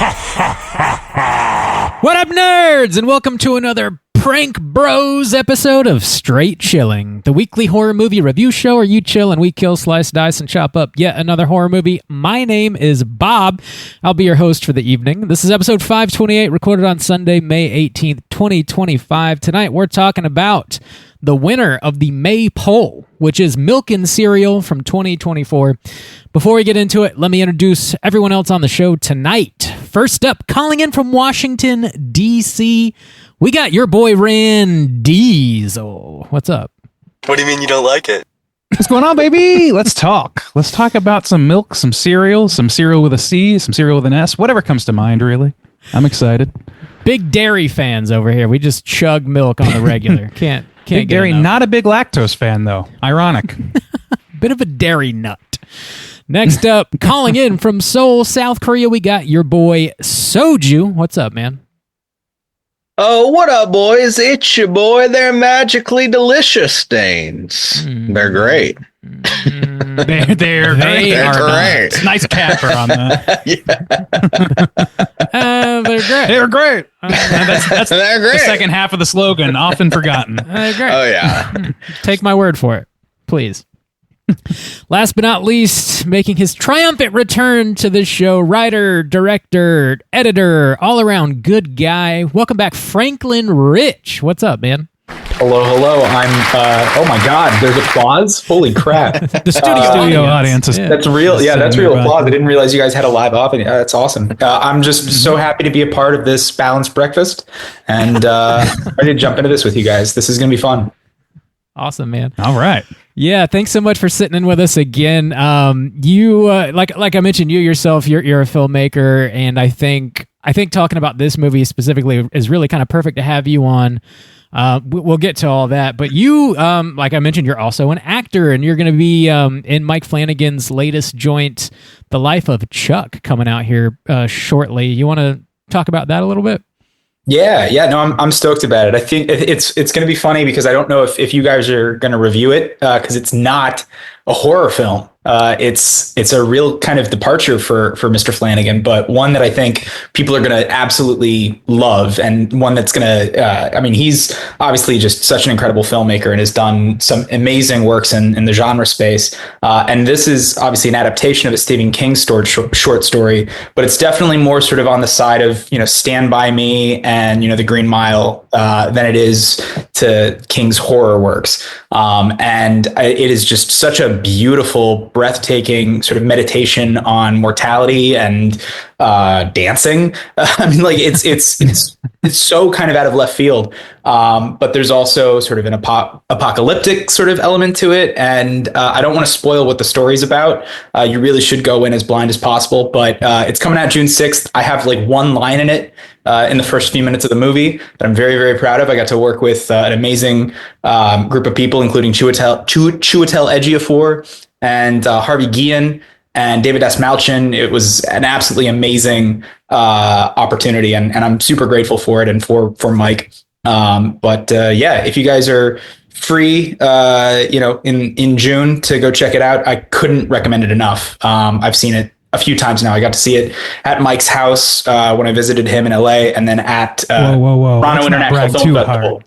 What up, nerds, and welcome to another Prank Bros episode of Straight Chilling, the weekly horror movie review show where you chill and we kill, slice, dice, and chop up yet another horror movie. My name is Bob. I'll be your host for the evening. This is episode 528, recorded on Sunday, May 18th, 2025. Tonight, we're talking about the winner of the May poll, which is Milk Cereal from 2024. Before we get into it, let me introduce everyone else on the show tonight. First up, calling in from Washington, D.C., we got your boy Rand Diesel. What's up? What do you mean you don't like it? What's going on, baby? Let's talk. Let's talk about some milk, some cereal with a C, some cereal with an S, whatever comes to mind, really. I'm excited. Big dairy fans over here. We just chug milk on the regular. Can't big get dairy, enough. not a big lactose fan, though. Ironic. Bit of a dairy nut. Next up, calling in from Seoul, South Korea, we got your boy Soju. What's up, man? Oh, what up, boys? It's your boy. They're magically delicious stains. They're great. They're They great. are great. Nice capper on that. They're great. They're great. That's They're great. the second half of the slogan, often forgotten. They're great. Oh, yeah. Take my word for it, please. Last but not least, making his triumphant return to this show, writer, director, editor, all-around good guy. Welcome back, Franklin Ritch. What's up, man? Hello. I'm, oh my God, there's applause? Holy crap. The studio audience is- Yeah. That's real. Yeah, that's real Nearby. applause. I didn't realize you guys had a live audience. That's awesome. I'm just so happy to be a part of this balanced breakfast and ready to jump into this with you guys. This is going to be fun. Awesome, man. All right. Yeah, thanks so much for sitting in with us again. You, like I mentioned, you yourself, you're a filmmaker, and I think talking about this movie specifically is really kind of perfect to have you on. We'll get to all that, but you, like I mentioned, you're also an actor, and you're going to be in Mike Flanagan's latest joint, The Life of Chuck, coming out here shortly. You want to talk about that a little bit? Yeah. No, I'm stoked about it. I think it's going to be funny because I don't know if you guys are going to review it because it's not a horror film. It's a real kind of departure for Mr. Flanagan, but one that I think people are going to absolutely love, and one that's going to, I mean, he's obviously just such an incredible filmmaker and has done some amazing works in the genre space. And this is obviously an adaptation of a Stephen King short story, but it's definitely more sort of on the side of, Stand By Me and, The Green Mile than it is to King's horror works. And it is just such a beautiful, breathtaking sort of meditation on mortality and dancing. I mean, like it's so kind of out of left field. But there's also sort of an apocalyptic sort of element to it. And I don't want to spoil what the story's about. You really should go in as blind as possible. But it's coming out June 6th. I have like one line in it in the first few minutes of the movie that I'm very, very proud of. I got to work with an amazing group of people, including Chiwetel Ejiofor and Harvey Guillen and David S. Malchin. It was an absolutely amazing opportunity, and I'm super grateful for it and for Mike. But if you guys are free, in June to go check it out, I couldn't recommend it enough. I've seen it a few times now. I got to see it at Mike's house when I visited him in LA, and then at whoa. Toronto International Film Festival.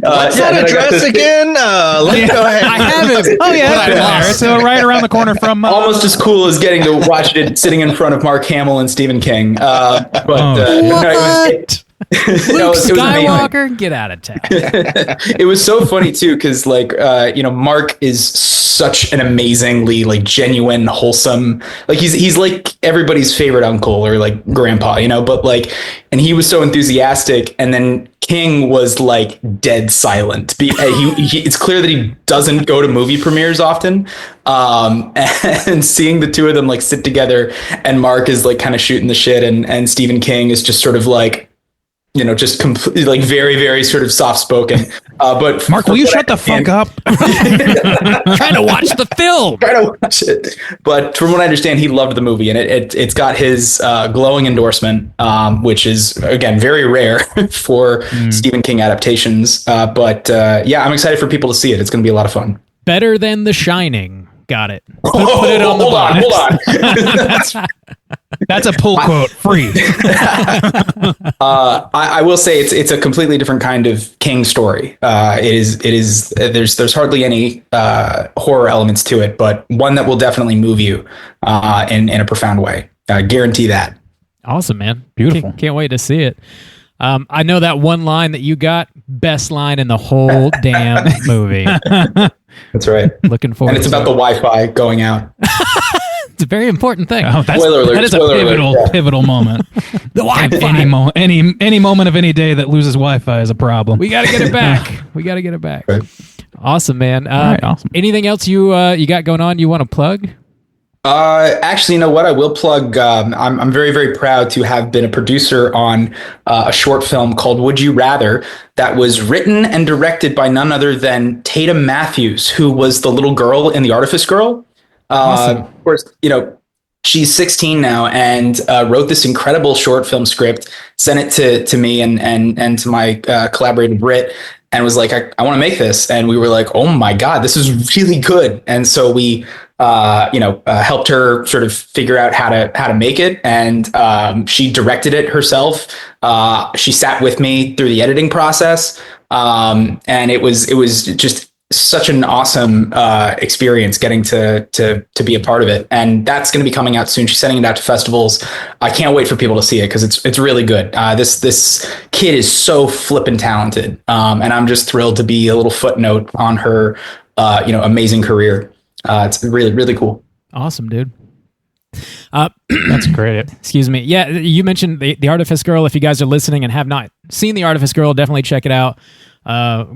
What's that address again? Let's go ahead. I have it. Oh, yeah. But I lost. It's right around the corner from... Almost as cool as getting to watch it sitting in front of Mark Hamill and Stephen King. No, What? Luke it was amazing. Skywalker, get out of town. It was so funny too, because Mark is such an amazingly genuine, wholesome, he's like everybody's favorite uncle or grandpa, but and he was so enthusiastic, and then King was dead silent. It's clear that he doesn't go to movie premieres often. And seeing the two of them sit together, and Mark is kind of shooting the shit, and Stephen King is just sort of just completely very, very sort of soft spoken. But Mark, will you shut the fuck up? Trying to watch the film. Try to watch it. But from what I understand, he loved the movie, and it's got his glowing endorsement, which is again very rare for Stephen King adaptations. But I'm excited for people to see it. It's going to be a lot of fun. Better than The Shining. Got it. Put Hold it on the on. That's a pull quote. Free. I will say it's a completely different kind of King story. It is. There's hardly any horror elements to it, but one that will definitely move you in a profound way. I guarantee that. Awesome, man. Beautiful. Can't wait to see it. I know that one line that you got, best line in the whole damn movie. That's right. Looking forward. And it's about the Wi-Fi going out. It's a very important thing. Oh, Spoiler alert, that is a spoiler alert, pivotal, yeah. pivotal moment. The Wi-Fi. Any moment of any day that loses Wi-Fi is a problem. We got to get it back. We got to get it back. Right. Awesome, man. All right, awesome. Anything else you got going on you want to plug? Actually, you know what? I will plug. I'm very, very proud to have been a producer on a short film called Would You Rather that was written and directed by none other than Tatum Matthews, who was the little girl in The Artifice Girl. Awesome. Of course, she's 16 now and wrote this incredible short film script, sent it to me and to my collaborator Britt, and was like, I want to make this. And we were like, oh my God, this is really good. And so we helped her sort of figure out how to make it. And she directed it herself. She sat with me through the editing process. And it was just such an awesome experience getting to be a part of it. And that's going to be coming out soon. She's sending it out to festivals. I can't wait for people to see it because it's really good. This kid is so flippin' talented. And I'm just thrilled to be a little footnote on her, amazing career. It's really, really cool. Awesome, dude. That's great. Excuse me. Yeah, you mentioned the Artifice Girl. If you guys are listening and have not seen The Artifice Girl, definitely check it out.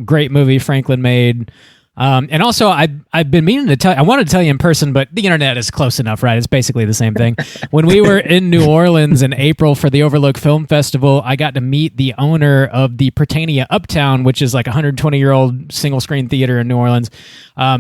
Great movie Franklin made. And also, I've been meaning to tell. I wanted to tell you in person, but the internet is close enough, right? It's basically the same thing. When we were in New Orleans in April for the Overlook Film Festival, I got to meet the owner of the Britannia Uptown, which is like a 120-year-old single-screen theater in New Orleans.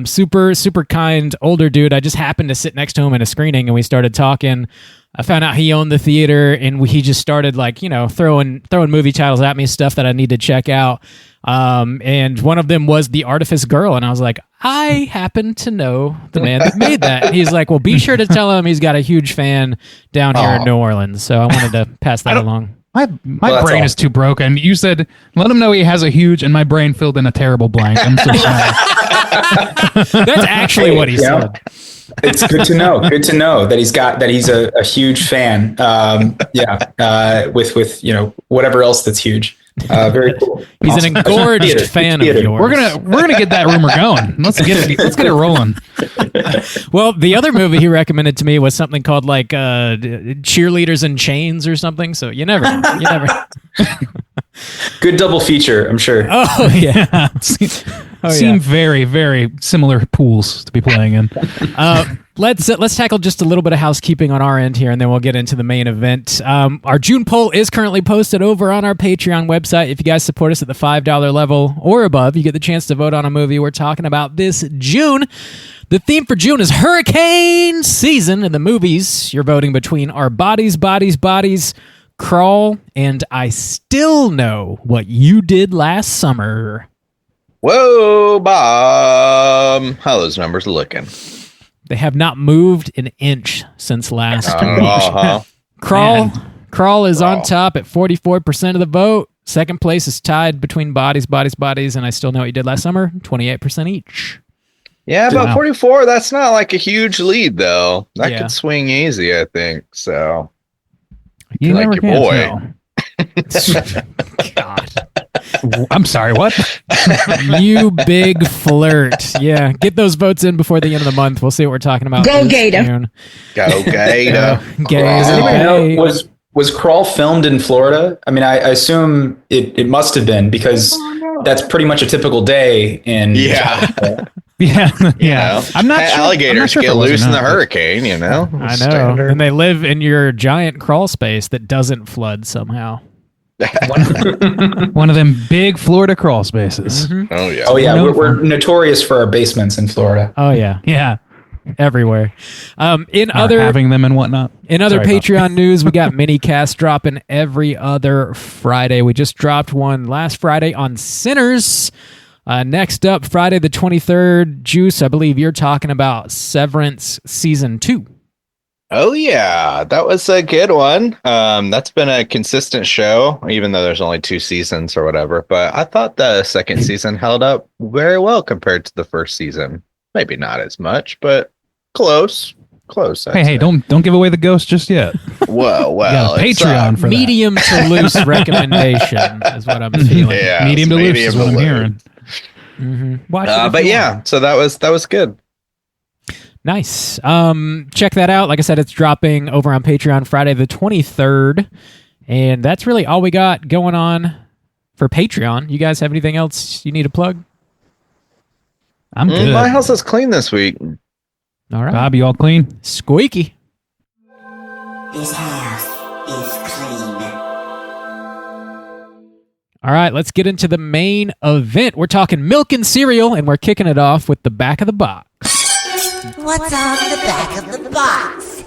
Super, super kind older dude. I just happened to sit next to him at a screening, and we started talking. I found out he owned the theater, and he just started throwing movie titles at me, stuff that I need to check out. And one of them was The Artifice Girl, and I was like, I happen to know the man that made that. And he's like, well, be sure to tell him he's got a huge fan down here in New Orleans. So I wanted to pass that along. My brain is too broken. You said, let him know he has a huge, and my brain filled in a terrible blank. I'm so sorry. That's actually what he said. It's good to know. Good to know that he's a huge fan. With whatever else that's huge. Very cool. He's awesome. an engorged fan of yours. We're gonna get that rumor going. Let's get it rolling. Well, the other movie he recommended to me was something called Cheerleaders in Chains or something. So you never. Good double feature, I'm sure. Oh yeah. Seem very, very similar pools to be playing in. Let's tackle just a little bit of housekeeping on our end here, and then we'll get into the main event. Our June poll is currently posted over on our Patreon website. If you guys support us at the $5 level or above, you get the chance to vote on a movie we're talking about this June. The theme for June is hurricane season, and the movies you're voting between are Bodies, Bodies, Bodies, Crawl, and I Still Know What You Did Last Summer. Whoa, Bob. How those numbers looking? They have not moved an inch since last week. Crawl is on top at 44% of the vote. Second place is tied between Bodies, Bodies, Bodies, and I Still Know What You Did Last Summer, 28% each. Yeah, about 44. That's not like a huge lead, though. That could swing easy, I think. So, You like never your can boy. tell. God. I'm sorry, what? You big flirt. Yeah, get those votes in before the end of the month. We'll see what we're talking about. Go Gator. Go Gator. Does anybody know, was Crawl filmed in Florida? I mean, I assume it must have been because that's pretty much a typical day in Yeah. Yeah. I'm not sure. Alligators get loose in the hurricane, I know. Standard. And they live in your giant crawl space that doesn't flood somehow. One of them big Florida crawl spaces. Mm-hmm. Oh yeah. We're notorious for our basements in Florida. Oh yeah. Yeah. Everywhere. Having them and whatnot. In other Patreon news, we got mini casts dropping every other Friday. We just dropped one last Friday on Sinners. Next up, Friday the 23rd, Juice, I believe you're talking about Severance Season 2. Oh yeah, that was a good one. That's been a consistent show, even though there's only 2 seasons or whatever. But I thought the second season held up very well compared to the first season. Maybe not as much, but close. Close. I'd Hey, say. don't give away the ghost just yet. Well, Patreon for that. Medium to loose recommendation is what I'm feeling. Yeah, Medium to loose is what I'm loose. hearing. Watch it if But you yeah, want. so that was good. Nice. Check that out. Like I said, it's dropping over on Patreon Friday the 23rd. And that's really all we got going on for Patreon. You guys have anything else you need to plug? I'm good. My house is clean this week. All right. Bob, you all clean? Squeaky. This house is clean. All right, let's get into the main event. We're talking milk and cereal, and we're kicking it off with the back of the box. What's on the back of the box?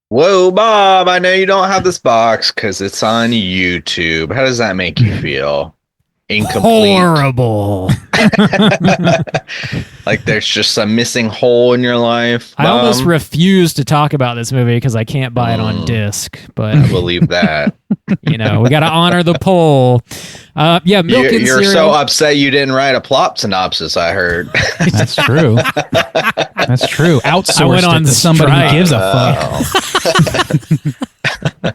Whoa, Bob, I know you don't have this box because it's on YouTube. How does that make you feel? Incomplete. Horrible. Like there's just some missing hole in your life. I almost Mom? refuse to talk about this movie because I can't buy it on disc. But, I believe that. we got to honor the poll. Yeah, milk and You're cereal. so upset you didn't write a plot synopsis, I heard. That's true. That's true. Outsourced I went on it to somebody strike. who gives a fuck.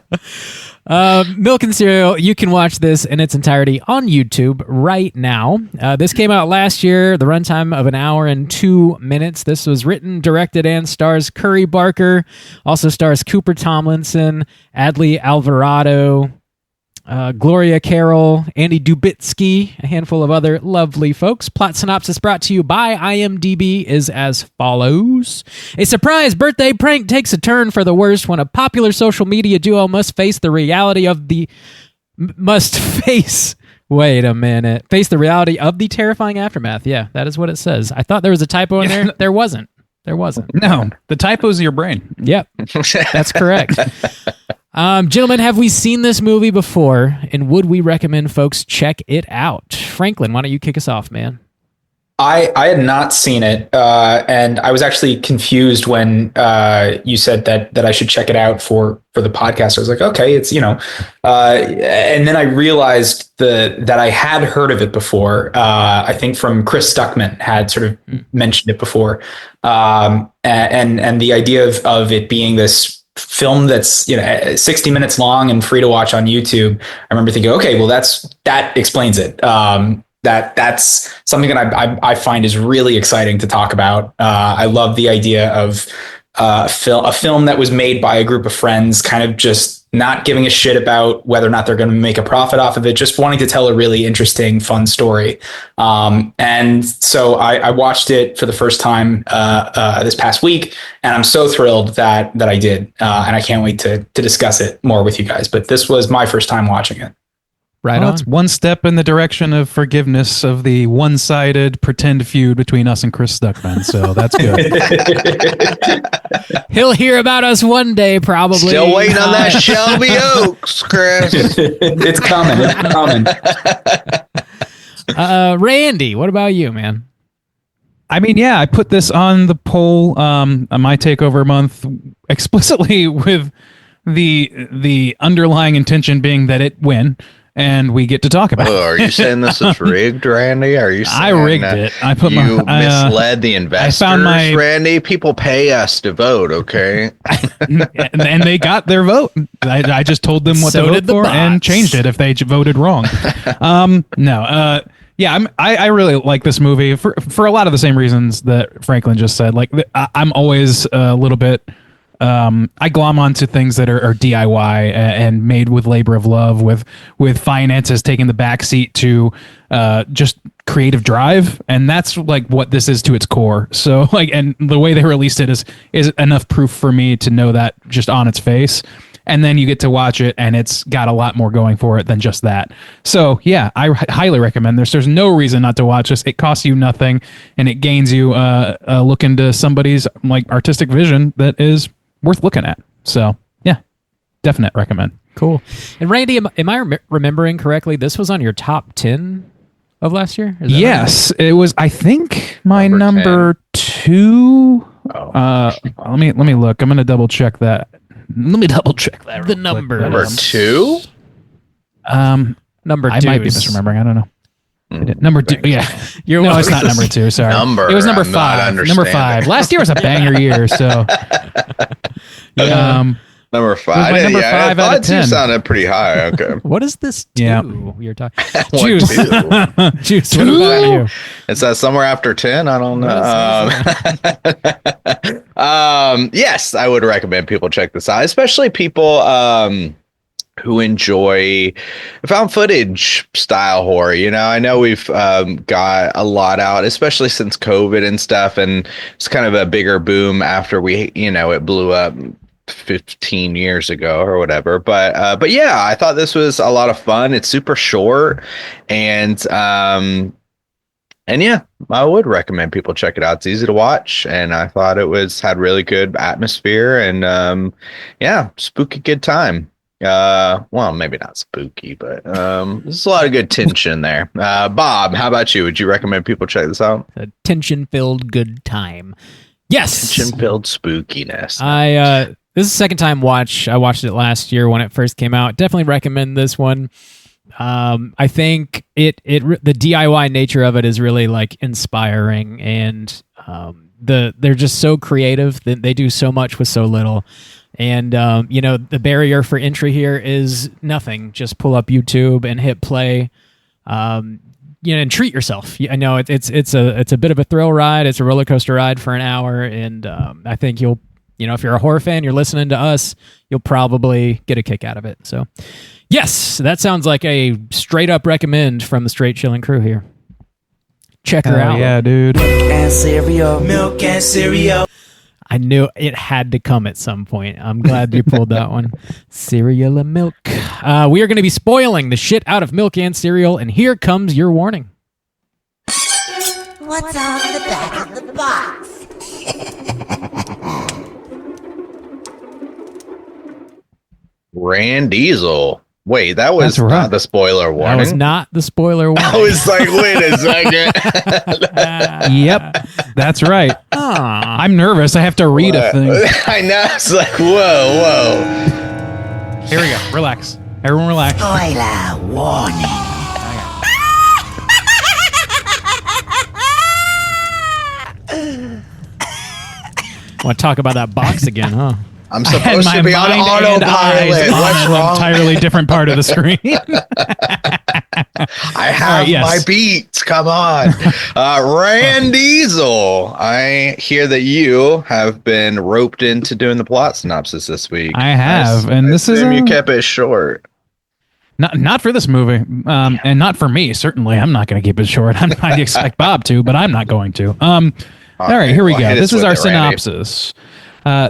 Milk and Cereal, you can watch this in its entirety on YouTube right now. This came out last year, the runtime of 1 hour and 2 minutes. This was written, directed, and stars Curry Barker. Also stars Cooper Tomlinson, Adley Alvarado, Gloria Carroll, Andy Dubitsky, a handful of other lovely folks. Plot synopsis brought to you by IMDb is as follows. A surprise birthday prank takes a turn for the worst when a popular social media duo must face the reality of the... Wait a minute. Face the reality of the terrifying aftermath. Yeah, that is what it says. I thought there was a typo in there. There wasn't. No, the typo's your brain. Yep, that's correct. Gentlemen, have we seen this movie before, and would we recommend folks check it out? Franklin, why don't you kick us off, man? I had not seen it, and I was actually confused when you said that I should check it out for the podcast. I was like, okay, it's and then I realized that I had heard of it before. I think from Chris Stuckman had sort of mentioned it before, and the idea of it being this film that's 60 minutes long and free to watch on YouTube. I remember thinking, okay, well that explains it. That's something that I find is really exciting to talk about. I love the idea of a film that was made by a group of friends, kind of just not giving a shit about whether or not they're going to make a profit off of it, just wanting to tell a really interesting, fun story. And so I watched it for the first time this past week, and I'm so thrilled that I did. And I can't wait to discuss it more with you guys. But this was my first time watching it. Right on. It's one step in the direction of forgiveness of the one-sided pretend feud between us and Chris Stuckman. So that's good. He'll hear about us one day, probably. Still waiting on that Shelby Oaks, Chris. It's coming. Randy, what about you, man? I mean, yeah, I put this on the poll on my takeover month explicitly with the underlying intention being that it win. And we get to talk about it. Are you saying this is rigged, Randy? Are you saying I rigged it. I put you misled the investors, Randy? People pay us to vote, okay? and they got their vote. I just told them what So to did vote the for bots. and changed it if they voted wrong. Yeah, I really like this movie for a lot of the same reasons that Franklin just said. Like, I'm always a little bit... I glom onto things that are DIY and made with labor of love, with finances taking the backseat to just creative drive, and that's like what this is to its core. So and the way they released it is enough proof for me to know that just on its face. And then you get to watch it, and it's got a lot more going for it than just that. So yeah, I highly recommend this. There's no reason not to watch this. It costs you nothing, and it gains you a look into somebody's artistic vision that is worth looking at. So yeah, definite recommend. Cool. And Randy, am I remembering correctly? This was on your top 10 of last year? Is that Yes, right? it was. I think My number 2. Oh. Let me look. I'm gonna double check that. Let me double check that. The number. Number 2? Number 2. I might be misremembering. I don't know. Number 2. Yeah. No, it's not number 2. Sorry. It was number 5. Number 5. Last year was a banger year. So. Number 5. My number 5 out of 10. 2 sounded pretty high. Okay. What is this 2 you're talking? Juice. Juice. What about you? Is that somewhere after 10? I don't know. Yes, I would recommend people check this out, especially people who enjoy found footage style horror. You know, I know we've got a lot out, especially since COVID and stuff, and it's kind of a bigger boom after it blew up 15 years ago or whatever, but yeah, I thought this was a lot of fun. It's super short, and yeah, I would recommend people check it out. It's easy to watch, and I thought had really good atmosphere, and yeah, spooky good time. Well, maybe not spooky, but there's a lot of good tension there. Bob, how about you? Would you recommend people check this out? A tension-filled good time. Yes. Tension-filled spookiness. This is the second time watch. I watched it last year when it first came out. Definitely recommend this one. I think the DIY nature of it is really like inspiring, and they're just so creative that they do so much with so little. And the barrier for entry here is nothing. Just pull up YouTube and hit play. And treat yourself. I know it's a bit of a thrill ride. It's a roller coaster ride for an hour, and I think you'll. If you're a horror fan, you're listening to us, you'll probably get a kick out of it. So, yes, that sounds like a straight up recommend from the Straight Chilling crew here. Check her out. Yeah, dude. Milk and cereal. I knew it had to come at some point. I'm glad you pulled that one. Cereal and milk. We are going to be spoiling the shit out of milk and cereal, and here comes your warning. What's on the back of the box? Rand Diesel. Wait, that was That's right. not the spoiler warning. That was not the spoiler warning. I was like, wait a second. Yep, that's right. Aw. I'm nervous. I have to read a thing. I know. It's like, whoa. Here we go. Relax. Everyone relax. Spoiler warning. Want to talk about that box again, huh? I'm supposed to be on autopilot. What's on an wrong? entirely different part of the screen. I have my beats. Come on. Rand Diesel. I hear that you have been roped into doing the plot synopsis this week. I have, and this is you kept it short. Not for this movie, and not for me. Certainly, I'm not going to keep it short. I expect Bob to, but I'm not going to. All right, here we go. This is our synopsis.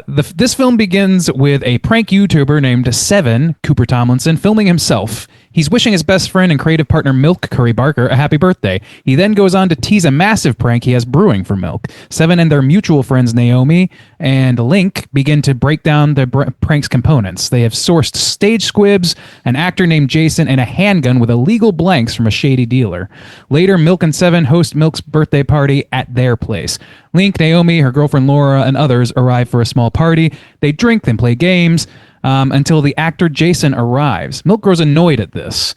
This film begins with a prank YouTuber named Seven, Cooper Tomlinson, filming himself. He's wishing his best friend and creative partner Milk Curry Barker a happy birthday. He then goes on to tease a massive prank he has brewing for Milk. Seven and their mutual friends Naomi and Link begin to break down the prank's components. They have sourced stage squibs, an actor named Jason, and a handgun with illegal blanks from a shady dealer. Later, Milk and Seven host Milk's birthday party at their place. Link, Naomi, her girlfriend Laura, and others arrive for a small party. They drink and play games until the actor Jason arrives. Milk grows annoyed at this.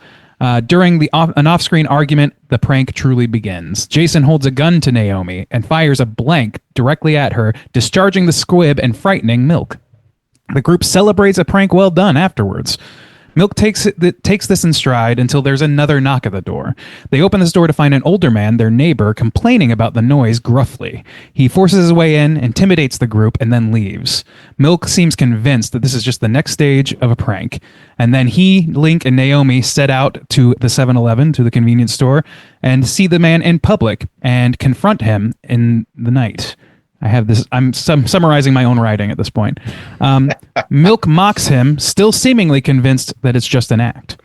During an off-screen argument, the prank truly begins. Jason holds a gun to Naomi and fires a blank directly at her, discharging the squib and frightening Milk. The group celebrates a prank well done afterwards. Milk takes this in stride until there's another knock at the door. They open this door to find an older man, their neighbor, complaining about the noise gruffly. He forces his way in, intimidates the group, and then leaves. Milk seems convinced that this is just the next stage of a prank. And then he, Link, and Naomi set out to the 7-Eleven, to the convenience store, and see the man in public and confront him in the night. I'm summarizing my own writing at this point. Milk mocks him, still seemingly convinced that it's just an act.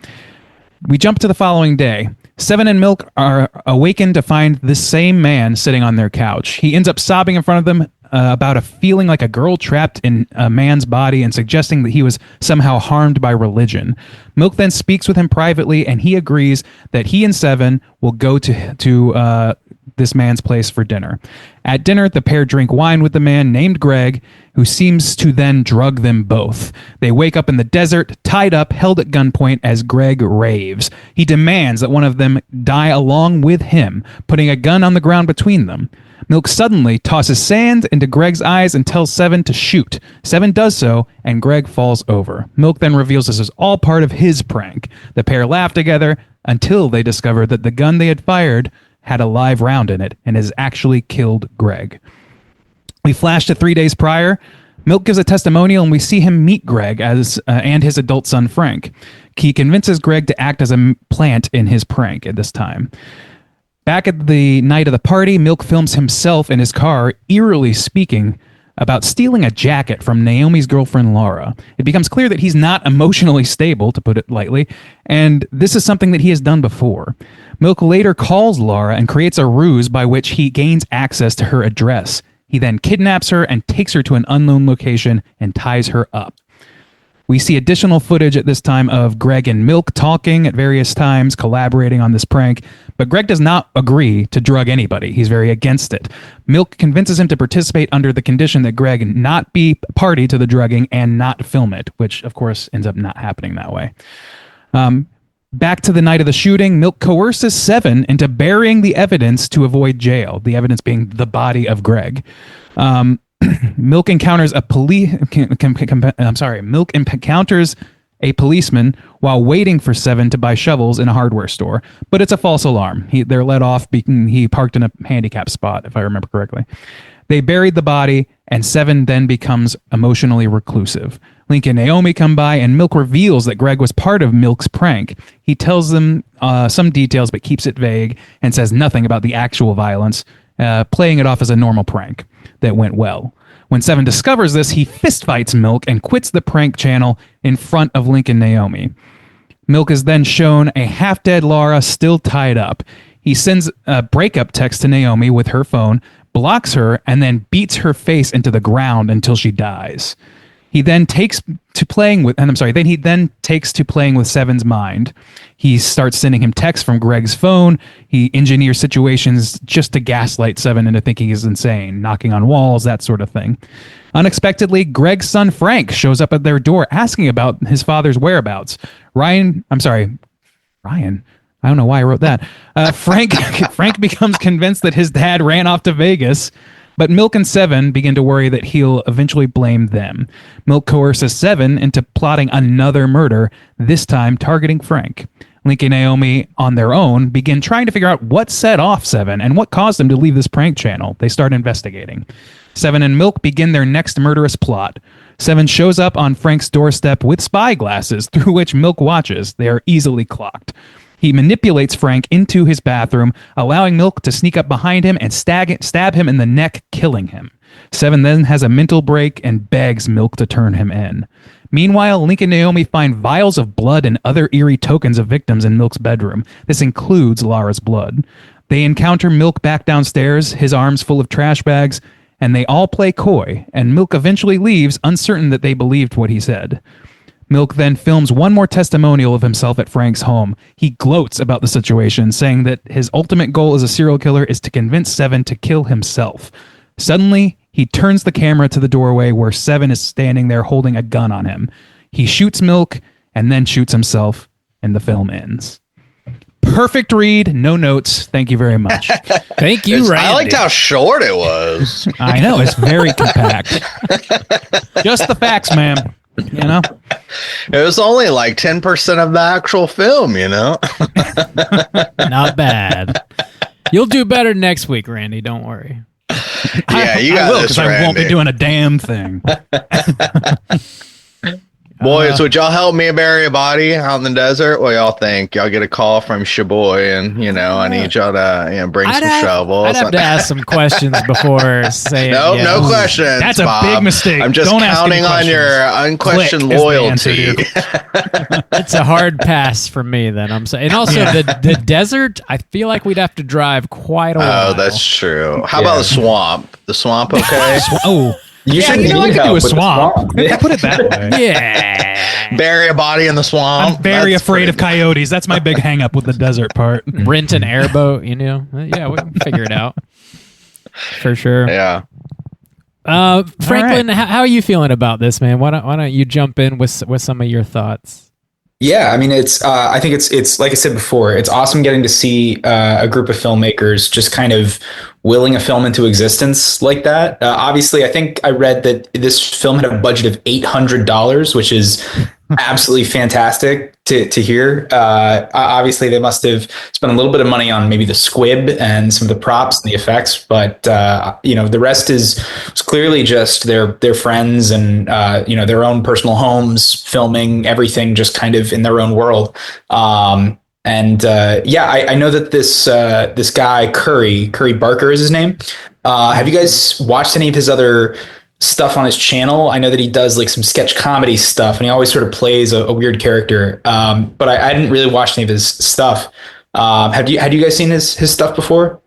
We jump to the following day. Seven and Milk are awakened to find this same man sitting on their couch. He ends up sobbing in front of them about a feeling like a girl trapped in a man's body and suggesting that he was somehow harmed by religion. Milk then speaks with him privately, and he agrees that he and Seven will go to this man's place for dinner. At dinner, the pair drink wine with the man named Greg, who seems to then drug them both. They wake up in the desert, tied up, held at gunpoint as Greg raves. He demands that one of them die along with him, putting a gun on the ground between them. Milk suddenly tosses sand into Greg's eyes and tells Seven to shoot. Seven does so, and Greg falls over. Milk then reveals this is all part of his prank. The pair laugh together until they discover that the gun they had fired had a live round in it and has actually killed Greg. We flash to 3 days prior. Milk gives a testimonial, and we see him meet Greg and his adult son, Frank. He convinces Greg to act as a plant in his prank at this time. Back at the night of the party, Milk films himself in his car, eerily speaking about stealing a jacket from Naomi's girlfriend, Laura. It becomes clear that he's not emotionally stable, to put it lightly, and this is something that he has done before. Milk later calls Laura and creates a ruse by which he gains access to her address. He then kidnaps her and takes her to an unknown location and ties her up. We see additional footage at this time of Greg and Milk talking at various times, collaborating on this prank, but Greg does not agree to drug anybody. He's very against it. Milk convinces him to participate under the condition that Greg not be party to the drugging and not film it, which of course ends up not happening that way. Back to the night of the shooting, Milk coerces Seven into burying the evidence to avoid jail, the evidence being the body of Greg. Milk encounters Milk encounters a policeman while waiting for Seven to buy shovels in a hardware store, but it's a false alarm. They're let off because he parked in a handicap spot, if I remember correctly. They buried the body, and Seven then becomes emotionally reclusive. Link and Naomi come by, and Milk reveals that Greg was part of Milk's prank. He tells them some details, but keeps it vague and says nothing about the actual violence, playing it off as a normal prank that went well. When Seven discovers this, he fistfights Milk and quits the prank channel in front of Link and Naomi. Milk is then shown a half-dead Laura still tied up. He sends a breakup text to Naomi with her phone, blocks her, and then beats her face into the ground until she dies. He then takes to playing with Seven's mind. He starts sending him texts from Greg's phone. He engineers situations just to gaslight Seven into thinking he's insane, knocking on walls, that sort of thing. Unexpectedly, Greg's son Frank shows up at their door asking about his father's whereabouts. Ryan. I don't know why I wrote that. Frank becomes convinced that his dad ran off to Vegas. But Milk and Seven begin to worry that he'll eventually blame them. Milk coerces Seven into plotting another murder, this time targeting Frank. Link and Naomi, on their own, begin trying to figure out what set off Seven and what caused him to leave this prank channel. They start investigating. Seven and Milk begin their next murderous plot. Seven shows up on Frank's doorstep with spy glasses through which Milk watches. They are easily clocked. He manipulates Frank into his bathroom, allowing Milk to sneak up behind him and stab him in the neck, killing him. Seven then has a mental break and begs Milk to turn him in. Meanwhile, Link and Naomi find vials of blood and other eerie tokens of victims in Milk's bedroom. This includes Laura's blood. They encounter Milk back downstairs, his arms full of trash bags, and they all play coy, and Milk eventually leaves, uncertain that they believed what he said. Milk then films one more testimonial of himself at Frank's home. He gloats about the situation, saying that his ultimate goal as a serial killer is to convince Seven to kill himself. Suddenly, he turns the camera to the doorway where Seven is standing there holding a gun on him. He shoots Milk and then shoots himself, and the film ends. Perfect read, no notes. Thank you very much. Thank you, Randy. I liked how short it was. I know, it's very compact. Just the facts, ma'am. You know? It was only like 10% of the actual film, you know? Not bad. You'll do better next week, Randy. Don't worry. Yeah, you got this, Randy. I won't be doing a damn thing. Boys, would y'all help me bury a body out in the desert? What y'all think? Y'all get a call from Shaboy, and I need y'all to bring some shovels. I'd have to ask some questions before saying. No questions. That's Bob. a big mistake. I'm just counting on your unquestioned loyalty. It's a hard pass for me. Then I'm saying, and also the desert. I feel like we'd have to drive quite a while. Oh, that's true. How about the swamp? The swamp, okay? You should I need could do help a with the swamp. Yeah. Put it that way. Yeah. Bury a body in the swamp. I'm very That's afraid pretty of coyotes. That's my big hang up with the desert part. Rent an airboat, Yeah, we can figure it out. For sure. Yeah. Franklin, how are you feeling about this, man? Why don't you jump in with some of your thoughts? Yeah, I mean, I think it's like I said before, it's awesome getting to see a group of filmmakers just kind of willing a film into existence like that. Obviously, I think I read that this film had a budget of $800, which is absolutely fantastic to hear. Obviously, they must have spent a little bit of money on maybe the squib and some of the props and the effects, but the rest was clearly just their friends and their own personal homes, filming everything just kind of in their own world. I know that this guy Curry Barker is his name. Have you guys watched any of his other stuff on his channel? I know that he does like some sketch comedy stuff, and he always sort of plays a weird character. But I hadn't really watched any of his stuff. Had you guys seen his stuff before?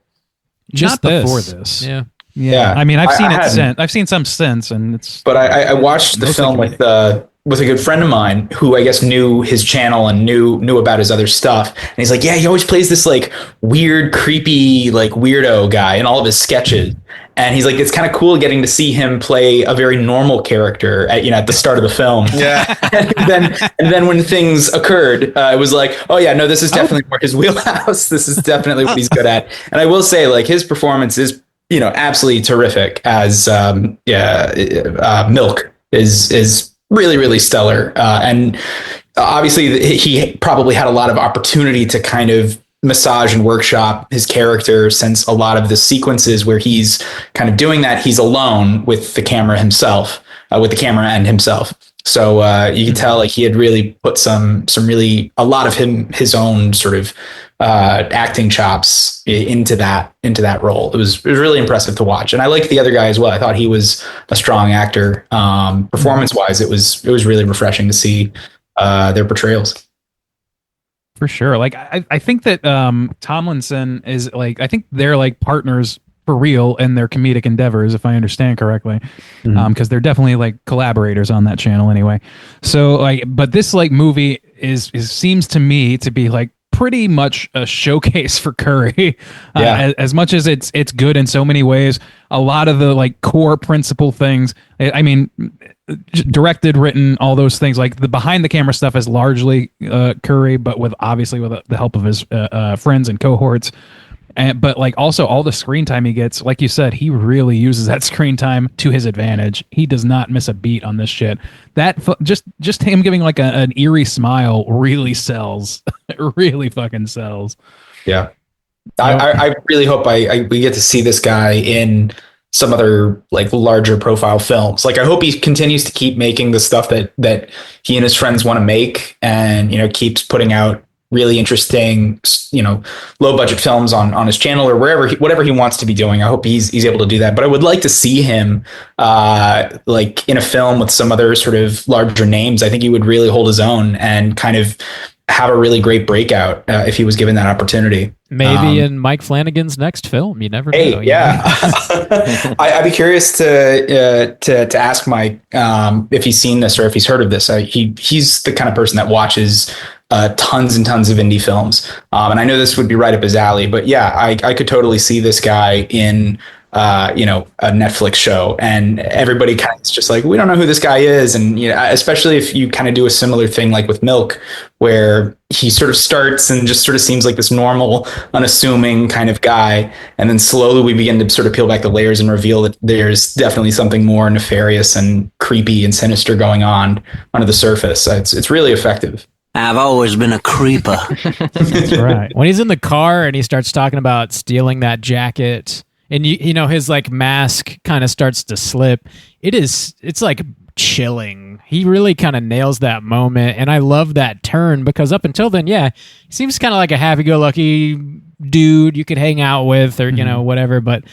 Just Not before this. Yeah. Yeah. I mean, I've seen it since. I've seen some since, and it's. But I watched the film with a good friend of mine who I guess knew his channel and knew about his other stuff. And he's like, yeah, he always plays this like weird, creepy, like weirdo guy in all of his sketches. And he's like, it's kind of cool getting to see him play a very normal character at the start of the film. Yeah. and then when things occurred, it was like, oh yeah, no, this is definitely more his wheelhouse. This is definitely what he's good at. And I will say, like, his performance is, absolutely terrific as Milk is really, really stellar. And obviously he probably had a lot of opportunity to kind of massage and workshop his character, since a lot of the sequences where he's kind of doing that, he's alone with the camera himself, with the camera and himself. So you can tell like he had really put a lot of his own sort of acting chops into that role. It was really impressive to watch. And I liked the other guy as well. I thought he was a strong actor. Performance wise, it was really refreshing to see their portrayals. For sure. Like, I think that Tomlinson is like, I think they're like partners for real in their comedic endeavors, if I understand correctly, because they're definitely like collaborators on that channel anyway. So like, but this like movie seems to me to be like pretty much a showcase for Curry. As much as it's good in so many ways, a lot of the like core principle things, I mean, directed, written, all those things, like the behind the camera stuff is largely Curry, but with the help of his friends and cohorts. But like also all the screen time he gets, like you said, he really uses that screen time to his advantage. He does not miss a beat on this shit. That just him giving like an eerie smile really sells. It really fucking sells. Yeah, I really hope we get to see this guy in some other like larger profile films. Like I hope he continues to keep making the stuff that he and his friends want to make, and keeps putting out really interesting, low budget films on his channel or whatever he wants to be doing. I hope he's able to do that. But I would like to see him like in a film with some other sort of larger names. I think he would really hold his own and kind of have a really great breakout if he was given that opportunity. Maybe in Mike Flanagan's next film. You never know. Hey, yeah. I'd be curious to ask Mike if he's seen this or if he's heard of this. He's the kind of person that watches tons and tons of indie films. And I know this would be right up his alley, but yeah, I could totally see this guy in a Netflix show, and everybody kind of is just like, we don't know who this guy is. And especially if you kind of do a similar thing like with Milk, where he sort of starts and just sort of seems like this normal, unassuming kind of guy, and then slowly we begin to sort of peel back the layers and reveal that there's definitely something more nefarious and creepy and sinister going on under the surface. It's really effective. I've always been a creeper. That's right. When he's in the car and he starts talking about stealing that jacket, and his like mask kind of starts to slip, it's like chilling. He really kind of nails that moment, and I love that turn, because up until then, he seems kind of like a happy-go-lucky dude you could hang out with, or whatever. But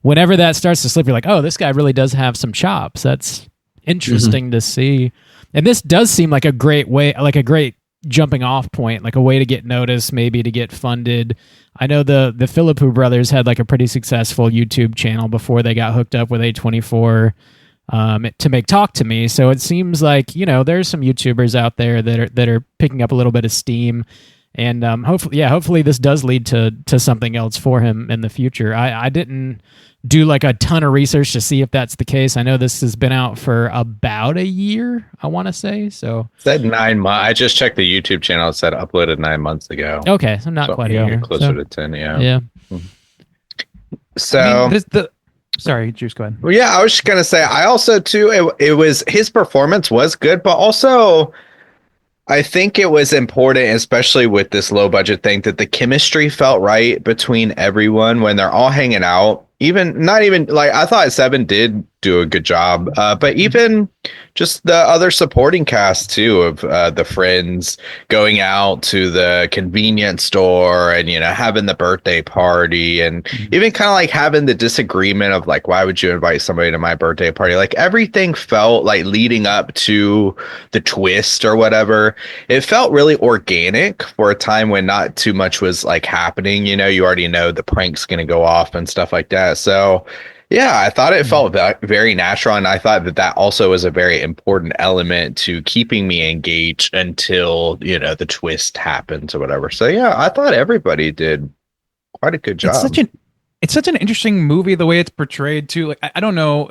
whenever that starts to slip, you're like, oh, this guy really does have some chops. That's interesting to see. And this does seem like a great way, like a great jumping off point, like a way to get noticed, maybe to get funded. I know the Philippou brothers had like a pretty successful YouTube channel before they got hooked up with A24. to make Talk to Me. So it seems like, there's some YouTubers out there that are picking up a little bit of steam. And hopefully this does lead to something else for him in the future. I didn't do like a ton of research to see if that's the case. I know this has been out for about a year, I want to say. So it said 9 months. I just checked the YouTube channel. It said uploaded 9 months ago. Okay, so not quite a year. Closer to 10, yeah. Yeah. So sorry, Juice, go ahead. Well, yeah, I was just gonna say I also too. It was his performance was good, but also I think it was important, especially with this low budget thing, that the chemistry felt right between everyone when they're all hanging out. Not even like I thought Seven did do a good job, but even just the other supporting cast too of the friends going out to the convenience store and having the birthday party and even kind of like having the disagreement of like, why would you invite somebody to my birthday party? Like everything felt like leading up to the twist or whatever. It felt really organic for a time when not too much was like happening. You already know the prank's going to go off and stuff like that. So yeah, I thought it felt very natural, and I thought that also was a very important element to keeping me engaged until the twist happens or whatever. So yeah, I thought everybody did quite a good job. It's such an interesting movie the way it's portrayed too. Like I don't know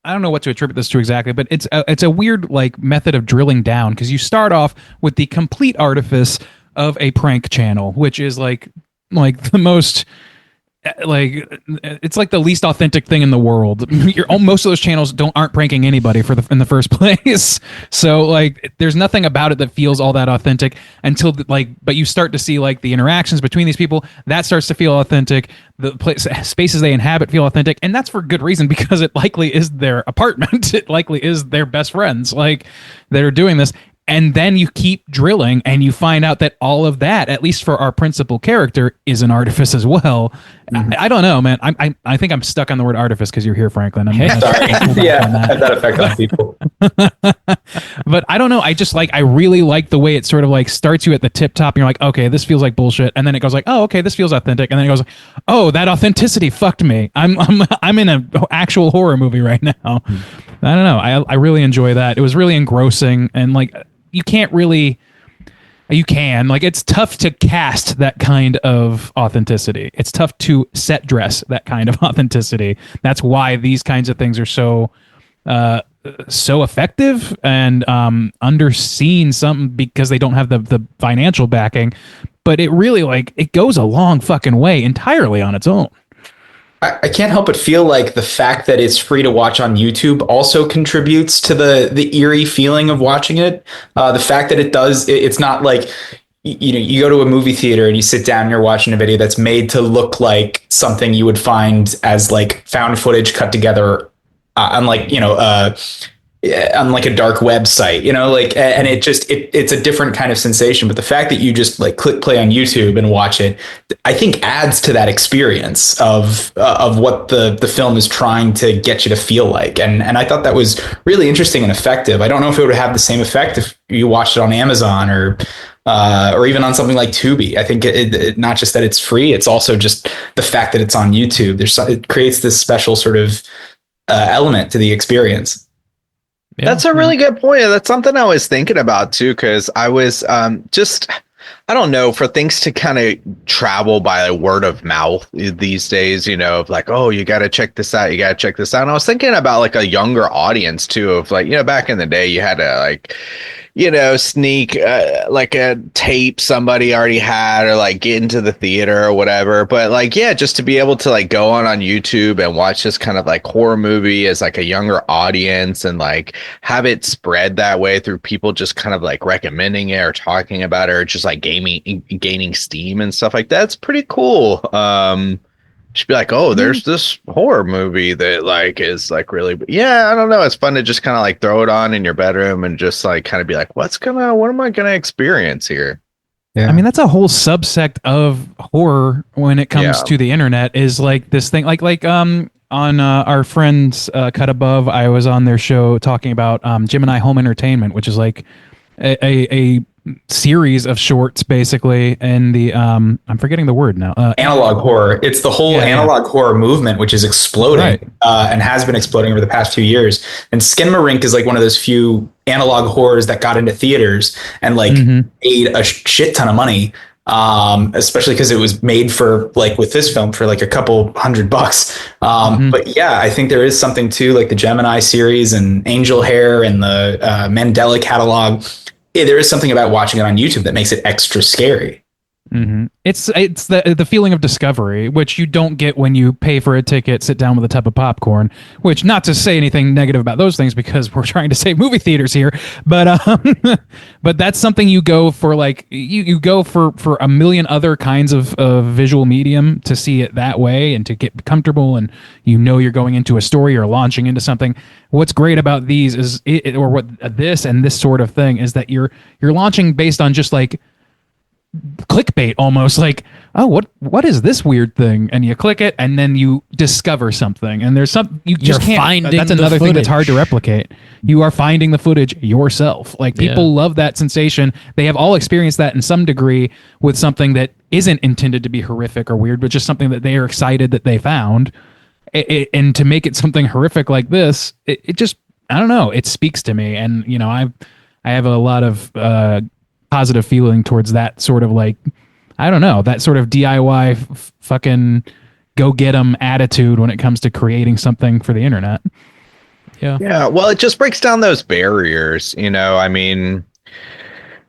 what to attribute this to exactly, but it's a weird like method of drilling down, because you start off with the complete artifice of a prank channel, which is like the most. Like it's like the least authentic thing in the world. Most of those channels aren't pranking anybody in the first place. So like there's nothing about it that feels all that authentic until but you start to see like the interactions between these people that starts to feel authentic. The spaces they inhabit feel authentic, and that's for good reason, because it likely is their apartment. It likely is their best friends like that are doing this. And then you keep drilling and you find out that all of that, at least for our principal character, is an artifice as well. Mm-hmm. I don't know, man. I think I'm stuck on the word artifice because you're here, Franklin. I'm sorry. Yeah, had that effect on people. But I don't know. I really like the way it sort of like starts you at the tip top. And you're like, okay, this feels like bullshit. And then it goes like, oh, okay, this feels authentic. And then it goes, oh, that authenticity fucked me. I'm in an actual horror movie right now. Mm-hmm. I don't know. I really enjoy that. It was really engrossing, and like, you can like, it's tough to cast that kind of authenticity. It's tough to set dress that kind of authenticity. That's why these kinds of things are so effective and underseen, something because they don't have the financial backing, but it really like it goes a long fucking way entirely on its own. I can't help but feel like the fact that it's free to watch on YouTube also contributes to the eerie feeling of watching it. The fact that it's not like, you go to a movie theater and you sit down and you're watching a video that's made to look like something you would find as like found footage cut together on like, on like a dark website, and it's a different kind of sensation. But the fact that you just like click play on YouTube and watch it, I think adds to that experience of what the film is trying to get you to feel like. And I thought that was really interesting and effective. I don't know if it would have the same effect if you watched it on Amazon or even on something like Tubi. I think it not just that it's free, it's also just the fact that it's on YouTube. It creates this special sort of element to the experience. Yeah. That's a really good point. That's something I was thinking about too, because I was I don't know, for things to kind of travel by word of mouth these days, of like, oh, you got to check this out. You got to check this out. And I was thinking about like a younger audience too, of like, back in the day, you had to like, sneak like a tape somebody already had, or like get into the theater or whatever. But like, yeah, just to be able to like go on YouTube and watch this kind of like horror movie as like a younger audience, and like have it spread that way through people just kind of like recommending it or talking about it, or just like gaining steam and stuff like that. It's pretty cool. Just be like, oh, there's this horror movie that like is like really, yeah, I don't know. It's fun to just kind of like throw it on in your bedroom and just like kind of be like, what am I gonna experience here? Yeah. I mean, that's a whole subsect of horror when it comes to the internet, is like this thing like on our friends Cut Above, I was on their show talking about Gemini Home Entertainment, which is like a series of shorts, basically, and the I'm forgetting the word now. Analog horror. It's the whole analog horror movement, which is exploding and has been exploding over the past few years. And Skinamarink is like one of those few analog horrors that got into theaters and like made a shit ton of money. Especially because it was made for, like with this film, for like a couple $100. But yeah, I think there is something to like the Gemini series and Angel Hair and the Mandela catalog. There is something about watching it on YouTube that makes it extra scary. It's the feeling of discovery, which you don't get when you pay for a ticket, sit down with a tub of popcorn, which, not to say anything negative about those things because we're trying to save movie theaters here, but but that's something you go for, like you go for a million other kinds of visual medium to see it that way and to get comfortable, and you're going into a story or launching into something. What's great about these is this and this sort of thing is that you're launching based on just like clickbait, almost like, oh, what is this weird thing, and you click it and then you discover something, and there's some you just can't finding that's another thing that's hard to replicate. You are finding the footage yourself. Like, people love that sensation. They have all experienced that in some degree with something that isn't intended to be horrific or weird, but just something that they are excited that they found. And to make it something horrific like this, it just, I don't know, it speaks to me. And I have a lot of positive feeling towards that sort of, like, I don't know, that sort of DIY fucking go get 'em attitude when it comes to creating something for the internet. Yeah. Well, it just breaks down those barriers. I mean,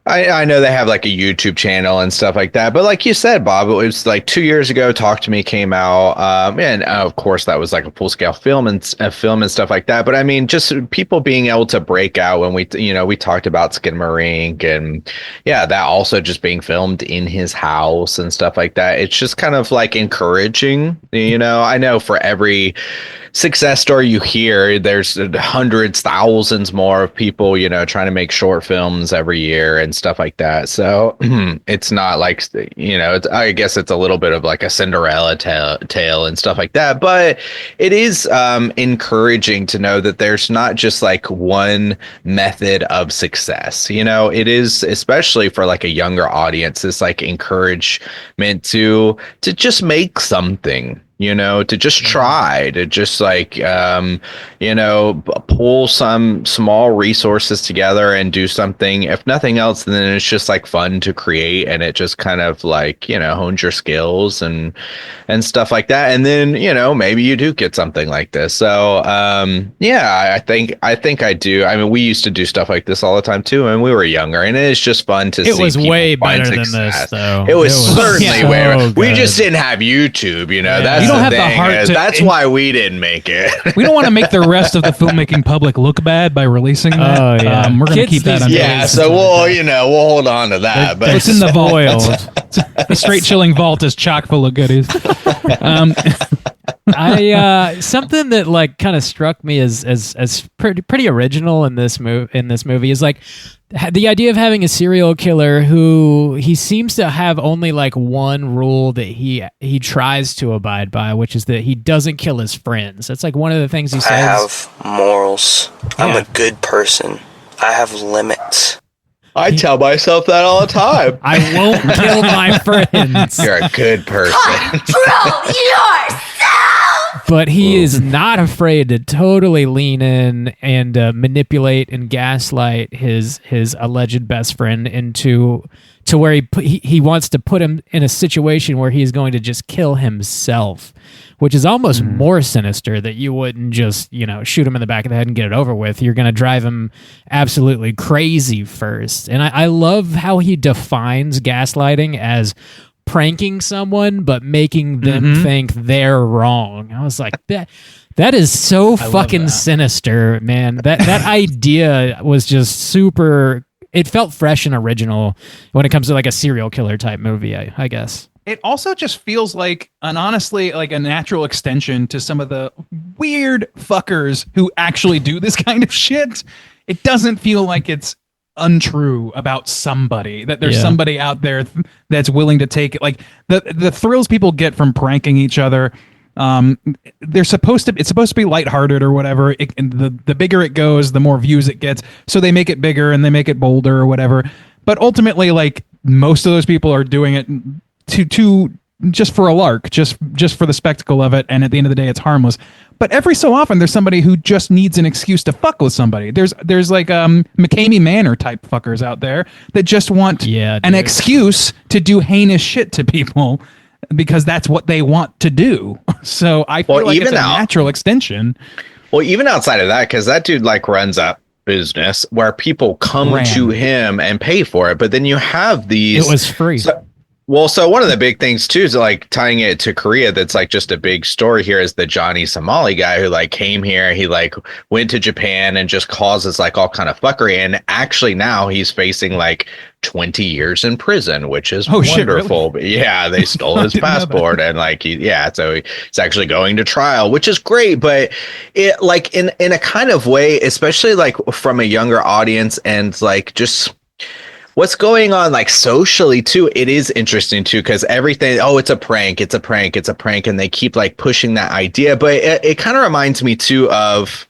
I know they have like a YouTube channel and stuff like that, but like you said, Bob, it was like 2 years ago, Talk to Me came out, and of course that was like a full scale film and stuff like that. But I mean, just people being able to break out when we talked about Skinamarink, and that also just being filmed in his house and stuff like that. It's just kind of like encouraging. I know for every success story you hear, there's hundreds, thousands more of people, trying to make short films every year and stuff like that. So it's not like, I guess it's a little bit of like a Cinderella tale and stuff like that. But it is encouraging to know that there's not just like one method of success. It is, especially for like a younger audience, this like encouragement to just make something. To just try, to just like, pull some small resources together and do something. If nothing else, then it's just like fun to create, and it just kind of like, hones your skills and stuff like that. And then, maybe you do get something like this. So, I think I do. I mean, we used to do stuff like this all the time too, and we were younger, and it's just fun to see. It was way better than this, though. It was certainly way better. We just didn't have YouTube, That's don't have the heart that's why we didn't make it. We don't want to make the rest of the filmmaking public look bad by releasing that. Oh, yeah. We're going to keep that under. Yeah, so we'll hold on to that. But it's in the vault. The Straight Chilling vault is chock full of goodies. Something that like kind of struck me as pretty original in this movie is like the idea of having a serial killer who he seems to have only like one rule that he tries to abide by, which is that he doesn't kill his friends. That's like one of the things he says. I have morals. I'm a good person. I have limits. I tell myself that all the time. I won't kill my friends. You're a good person. Control yourself! But he is not afraid to totally lean in and manipulate and gaslight his alleged best friend into where he wants to put him in a situation where he's going to just kill himself, which is almost more sinister, that you wouldn't just, shoot him in the back of the head and get it over with. You're going to drive him absolutely crazy first. And I love how he defines gaslighting as pranking someone but making them think they're wrong. I was like, that is so fucking sinister, man. That idea was just super. It felt fresh and original when it comes to like a serial killer type movie, I guess. It also just feels like honestly like a natural extension to some of the weird fuckers who actually do this kind of shit. It doesn't feel like it's untrue about somebody, that there's somebody out there that's willing to take it. Like the thrills people get from pranking each other, it's supposed to be lighthearted or whatever. And the bigger it goes, the more views it gets. So they make it bigger and they make it bolder or whatever. But ultimately, like, most of those people are doing it to just for a lark, just for the spectacle of it, and at the end of the day, it's harmless. But every so often, there's somebody who just needs an excuse to fuck with somebody. There's like McCamey Manor type fuckers out there that just want an excuse to do heinous shit to people because that's what they want to do. So I feel like it's a natural extension. Well, even outside of that, because that dude like runs a business where people come to him and pay for it, but then you have these. It was free. So one of the big things too is like tying it to Korea. That's like just a big story here is the Johnny Somali guy who like came here. He like went to Japan and just causes like all kind of fuckery. And actually now he's facing like 20 years in prison, which is wonderful. Shit, really? But yeah, they stole his passport and like so he's actually going to trial, which is great. But it like in a kind of way, especially like from a younger audience and like just what's going on like socially too, it is interesting too, because everything, it's a prank, and they keep like pushing that idea. But it kind of reminds me too of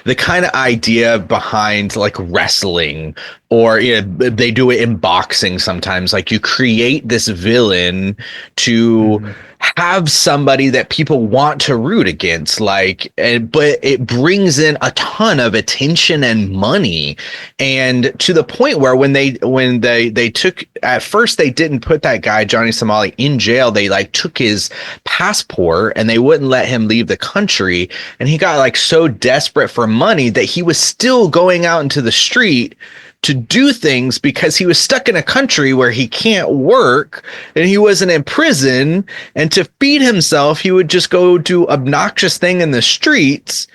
the kind of idea behind like wrestling, or they do it in boxing sometimes. Like you create this villain to have somebody that people want to root against, but it brings in a ton of attention and money, and to the point where when they took, at first they didn't put that guy Johnny Somali in jail. They like took his passport and they wouldn't let him leave the country, and he got like so desperate for money that he was still going out into the street to do things because he was stuck in a country where he can't work and he wasn't in prison. And to feed himself, he would just go do obnoxious thing in the streets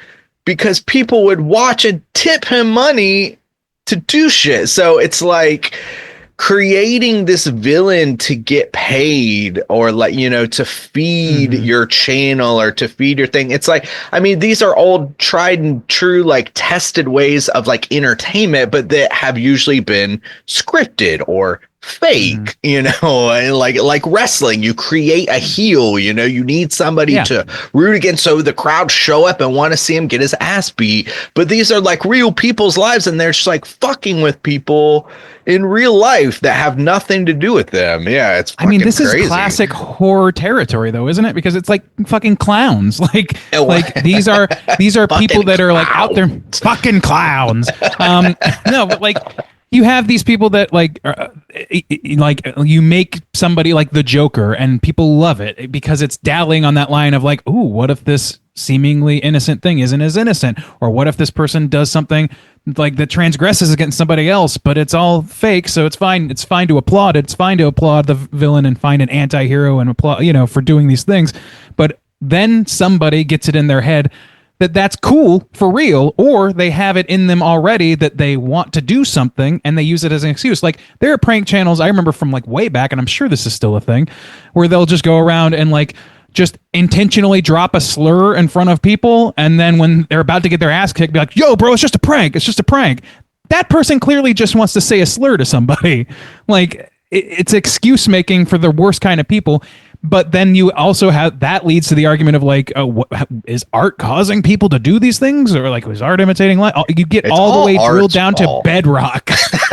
because people would watch and tip him money to do shit. So it's like creating this villain to get paid, or like, to feed your channel or to feed your thing. It's like, I mean, these are old tried and true, like tested ways of like entertainment, but that have usually been scripted or fake, and like wrestling, you create a heel, you need somebody to root against so the crowd show up and want to see him get his ass beat. But these are like real people's lives, and they're just like fucking with people in real life that have nothing to do with them. Yeah, it's this crazy. Is classic horror territory though, isn't it? Because it's like fucking clowns. Like these are people that are like out there, fucking clowns. No, but like you have these people that like you make somebody like the Joker and people love it because it's dallying on that line of like, ooh, what if this seemingly innocent thing isn't as innocent? Or what if this person does something like that transgresses against somebody else, but it's all fake, so it's fine. It's fine to applaud it. It's fine to applaud the villain and find an anti-hero and applaud, for doing these things. But then somebody gets it in their head that that's cool for real, or they have it in them already that they want to do something and they use it as an excuse. Like there are prank channels I remember from like way back, and I'm sure this is still a thing, where they'll just go around and like just intentionally drop a slur in front of people, and then when they're about to get their ass kicked, be like, yo, bro, it's just a prank. It's just a prank. That person clearly just wants to say a slur to somebody. Like it's excuse making for the worst kind of people. But then you also have that leads to the argument of like, is art causing people to do these things, or like was art imitating life? You get all the way drilled down to bedrock.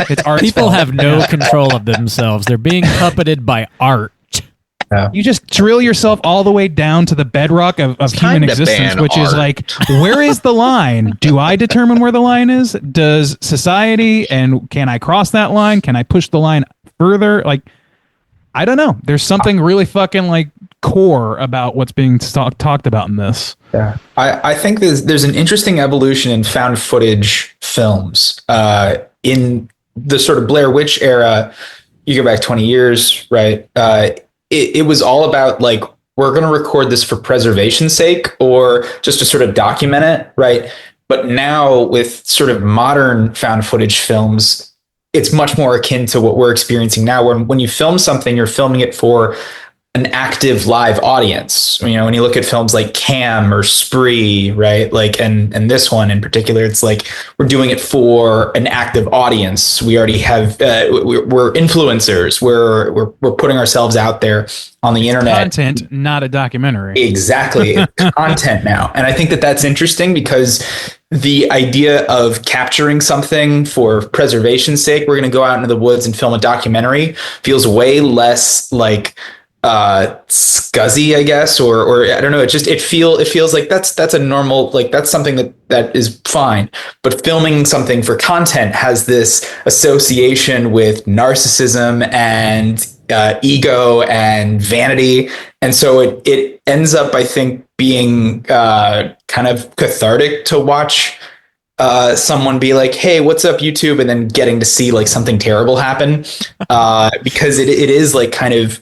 It's art. People have no control of themselves. They're being puppeted by art. Yeah. You just drill yourself all the way down to the bedrock of human existence, which is like, where is the line? Do I determine where the line is? Does society, and can I cross that line? Can I push the line further? Like, I don't know. There's something really fucking like core about what's being talked about in this. Yeah, I think there's an interesting evolution in found footage films. In the sort of Blair Witch era, you go back 20 years, right? It was all about like, we're going to record this for preservation's sake or just to sort of document it, right? But now with sort of modern found footage films, it's much more akin to what we're experiencing now. When you film something, you're filming it for an active live audience. When you look at films like Cam or Spree, right? Like, and this one in particular, it's like we're doing it for an active audience. We already have we're influencers. We're putting ourselves out there on the internet. Content, not a documentary. Exactly, content now. And I think that that's interesting because the idea of capturing something for preservation's sake, we're going to go out into the woods and film a documentary, feels way less like scuzzy, I guess, or I don't know. It feels like that's a normal, like that's something that is fine. But filming something for content has this association with narcissism and ego and vanity, and so it ends up, I think, being kind of cathartic to watch someone be like, "Hey, what's up, YouTube?" and then getting to see like something terrible happen, because it is like kind of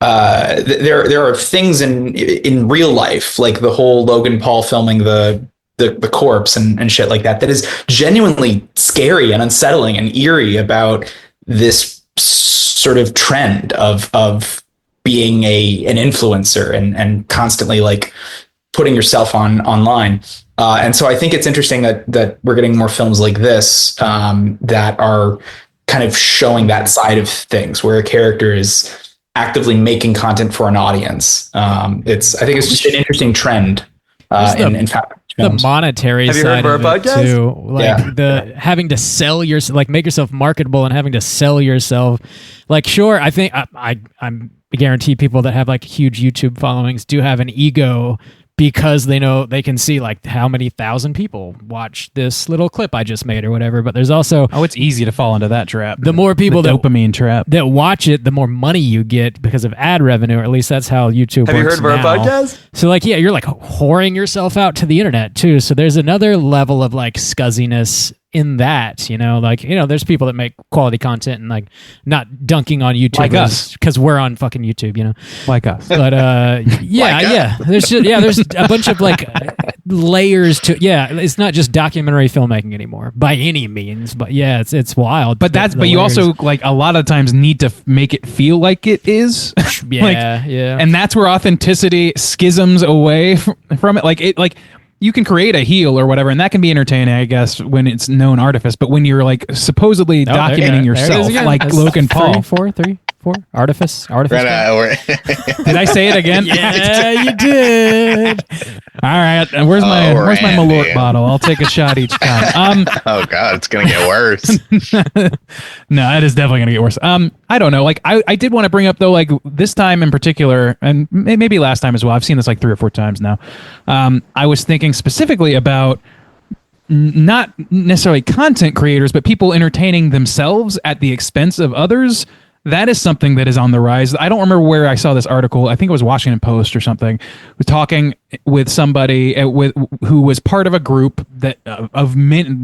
there are things in real life, like the whole Logan Paul filming the corpse and shit like that is genuinely scary and unsettling and eerie about this sort of trend of being an influencer and constantly like putting yourself online. And so I think it's interesting that we're getting more films like this that are kind of showing that side of things, where a character is actively making content for an audience. I think it's just an interesting trend in fact. The monetary Have you side heard of of our it podcast? too, like having to sell your, like make yourself marketable and having to sell yourself. Like, sure, I think I'm guarantee people that have like huge YouTube followings do have an ego because they know they can see like how many thousand people watch this little clip I just made or whatever. But there's also it's easy to fall into that trap. The more people the dopamine trap that watch it, the more money you get because of ad revenue, or at least that's how YouTube Have you works heard of our now. podcast? So like, yeah, you're like whoring yourself out to the internet too. So there's another level of like scuzziness in that, like, there's people that make quality content and like not dunking on YouTube like us, because we're on fucking YouTube, like us. But there's a bunch of like layers to it's not just documentary filmmaking anymore by any means, but yeah, it's wild. But you also like a lot of times need to make it feel like it is. And that's where authenticity schisms away from it. Like you can create a heel or whatever, and that can be entertaining, I guess, when it's known artifice. But when you're like supposedly documenting yourself, like That's Logan Paul, 4 artifice. Right, did I say it again? Yeah, you did. All right, where's my Malort bottle? I'll take a shot each time. Oh God, it's gonna get worse. No, it is definitely gonna get worse. I don't know. Like I did want to bring up though, like this time in particular, and maybe last time as well. I've seen this like 3 or 4 times now. I was thinking specifically about not necessarily content creators, but people entertaining themselves at the expense of others. That is something that is on the rise. I don't remember where I saw this article. I think it was Washington Post or something. Was talking with somebody who was part of a group that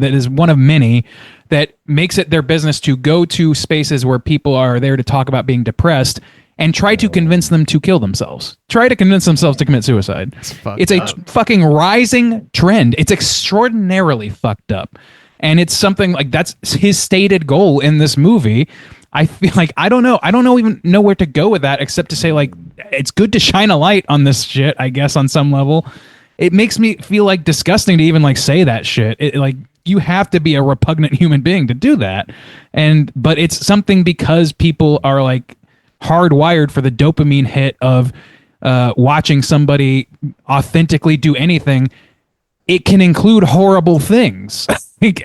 is one of many that makes it their business to go to spaces where people are there to talk about being depressed and try to convince them to kill themselves. Try to convince themselves to commit suicide. It's a fucking rising trend. It's extraordinarily fucked up. And it's something like that's his stated goal in this movie. I feel like I don't even know where to go with that except to say like it's good to shine a light on this shit, I guess, on some level. It makes me feel like disgusting to even like say that shit. Like you have to be a repugnant human being to do that. But it's something because people are like hardwired for the dopamine hit of watching somebody authentically do anything. It can include horrible things.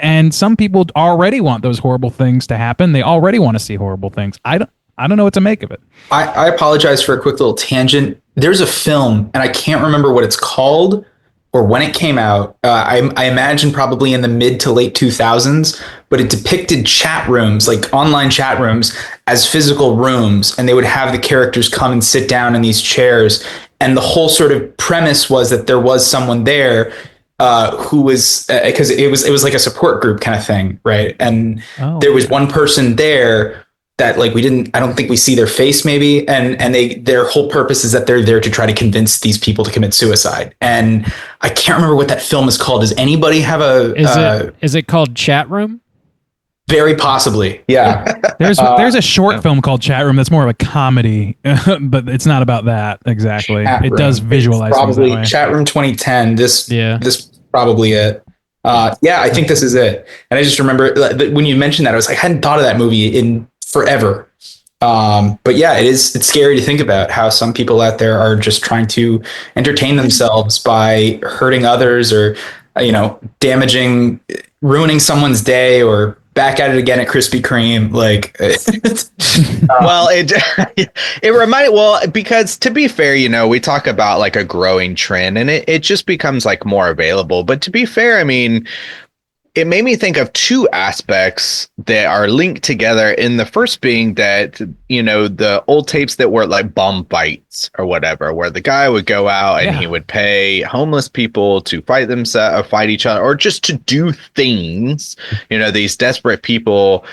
And some people already want those horrible things to happen. They already want to see horrible things. I don't know what to make of it. I apologize for a quick little tangent. There's a film, and I can't remember what it's called or when it came out. I imagine probably in the mid to late 2000s, but it depicted chat rooms, like online chat rooms, as physical rooms, and they would have the characters come and sit down in these chairs. And the whole sort of premise was that there was someone there who was because it was like a support group kind of thing, right? And there was one person there that like I don't think we see their face maybe, and their whole purpose is that they're there to try to convince these people to commit suicide. And I can't remember what that film is called. Does anybody have is it called Chat Room? Very possibly, yeah. There's a short film called Chat Room that's more of a comedy, but it's not about that exactly. It does visualize things that way. Chat Room 2010. This is probably it. I think this is it. And I just remember when you mentioned that, I was like, I hadn't thought of that movie in forever. But yeah, it's scary to think about how some people out there are just trying to entertain themselves by hurting others or damaging, ruining someone's day, or back at it again at Krispy Kreme. Like, well, it reminded, because to be fair, we talk about like a growing trend, and it just becomes like more available. But to be fair, I mean, it made me think of two aspects that are linked together. In the first being that, the old tapes that were like bum fights or whatever, where the guy would go out and he would pay homeless people to fight themselves, fight each other, or just to do things. These desperate people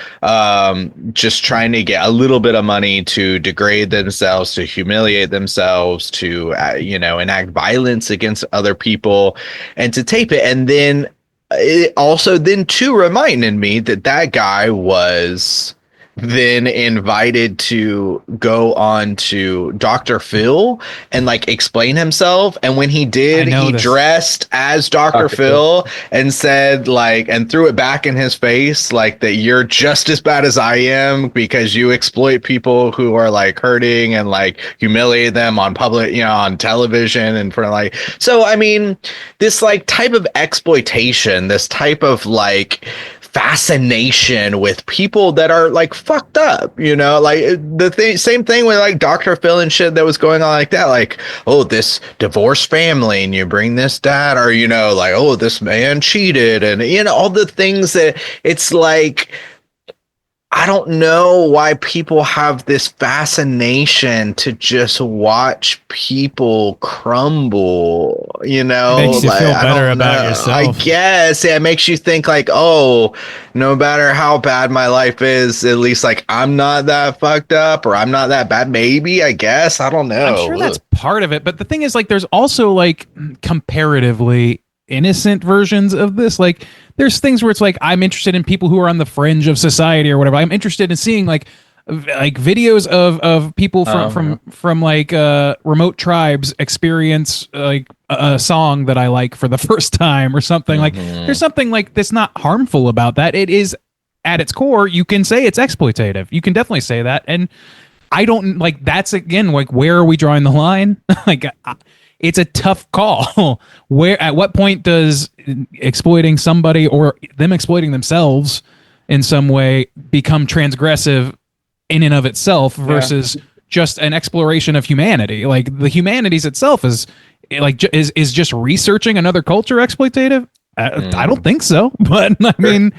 just trying to get a little bit of money to degrade themselves, to humiliate themselves, to, enact violence against other people, and to tape it. And then it also then too reminded me that guy was then invited to go on to Dr. Phil and like explain himself. And when he did, he dressed as Dr. Phil and said like, and threw it back in his face, like that you're just as bad as I am because you exploit people who are like hurting and like humiliate them on public, on television and for like, so I mean, this like type of exploitation, this type of like fascination with people that are like fucked up, like same thing with like Dr. Phil and shit that was going on like that, like, oh, this divorced family and you bring this dad, or like, oh, this man cheated, and all the things that it's like, I don't know why people have this fascination to just watch people crumble, It makes you feel better about yourself. I guess it makes you think like, oh, no matter how bad my life is, at least like I'm not that fucked up, or I'm not that bad. Maybe, I guess. I don't know. I'm sure that's part of it. But the thing is, like, there's also like comparatively innocent versions of this. Like, there's things where it's like, I'm interested in people who are on the fringe of society or whatever. I'm interested in seeing like videos of people from like remote tribes experience like a song that I like for the first time or something. Like, there's something like that's not harmful about that. It is, at its core, you can say it's exploitative. You can definitely say that. And I don't like, that's again, like, where are we drawing the line? Like, it's a tough call. Where, at what point does exploiting somebody or them exploiting themselves in some way become transgressive in and of itself versus just an exploration of humanity? Like, the humanities itself is like, is just researching another culture exploitative? I don't think so. But I mean,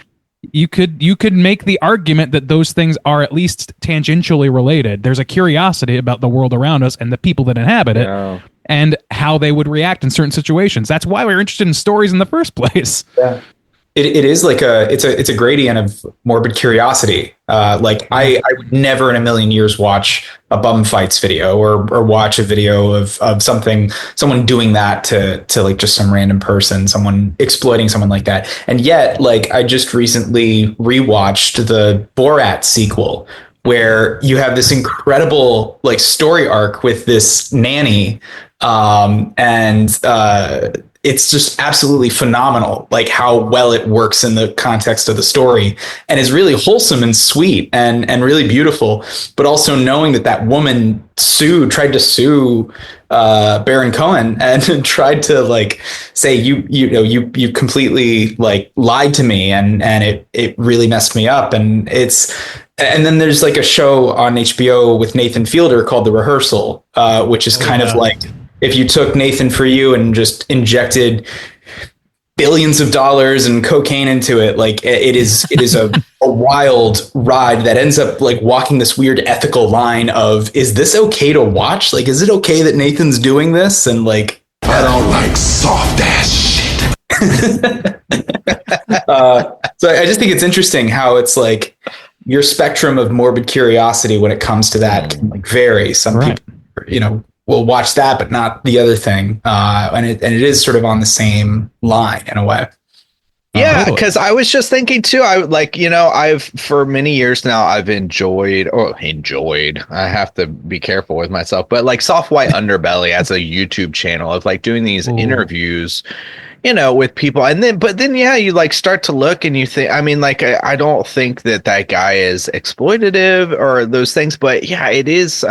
you could make the argument that those things are at least tangentially related. There's a curiosity about the world around us and the people that inhabit it. And how they would react in certain situations. That's why we're interested in stories in the first place. Yeah, it is like it's a gradient of morbid curiosity. Like I would never in a million years watch a bum fights video or watch a video of someone doing that to like just some random person, someone exploiting someone like that. And yet, like, I just recently rewatched the Borat sequel, where you have this incredible like story arc with this nanny. It's just absolutely phenomenal, like how well it works in the context of the story, and is really wholesome and sweet and really beautiful. But also knowing that woman tried to sue Baron Cohen and tried to like say you completely like lied to me, and it really messed me up. And then there's like a show on HBO with Nathan Fielder called The Rehearsal, which is kind of like if you took Nathan For You and just injected billions of dollars and cocaine into it. Like, it is a wild ride that ends up like walking this weird ethical line of, is this okay to watch? Like, is it okay that Nathan's doing this? And like, I don't like soft ass shit. So I just think it's interesting how it's like your spectrum of morbid curiosity when it comes to that can like vary. Some people, will watch that, but not the other thing. And it is sort of on the same line in a way. Yeah, because I was just thinking too, I've for many years now, I've enjoyed, I have to be careful with myself, but like Soft White Underbelly as a YouTube channel of like doing these interviews, with people. But then, you like start to look and you think, I mean, like, I don't think that guy is exploitative or those things, but yeah, it is,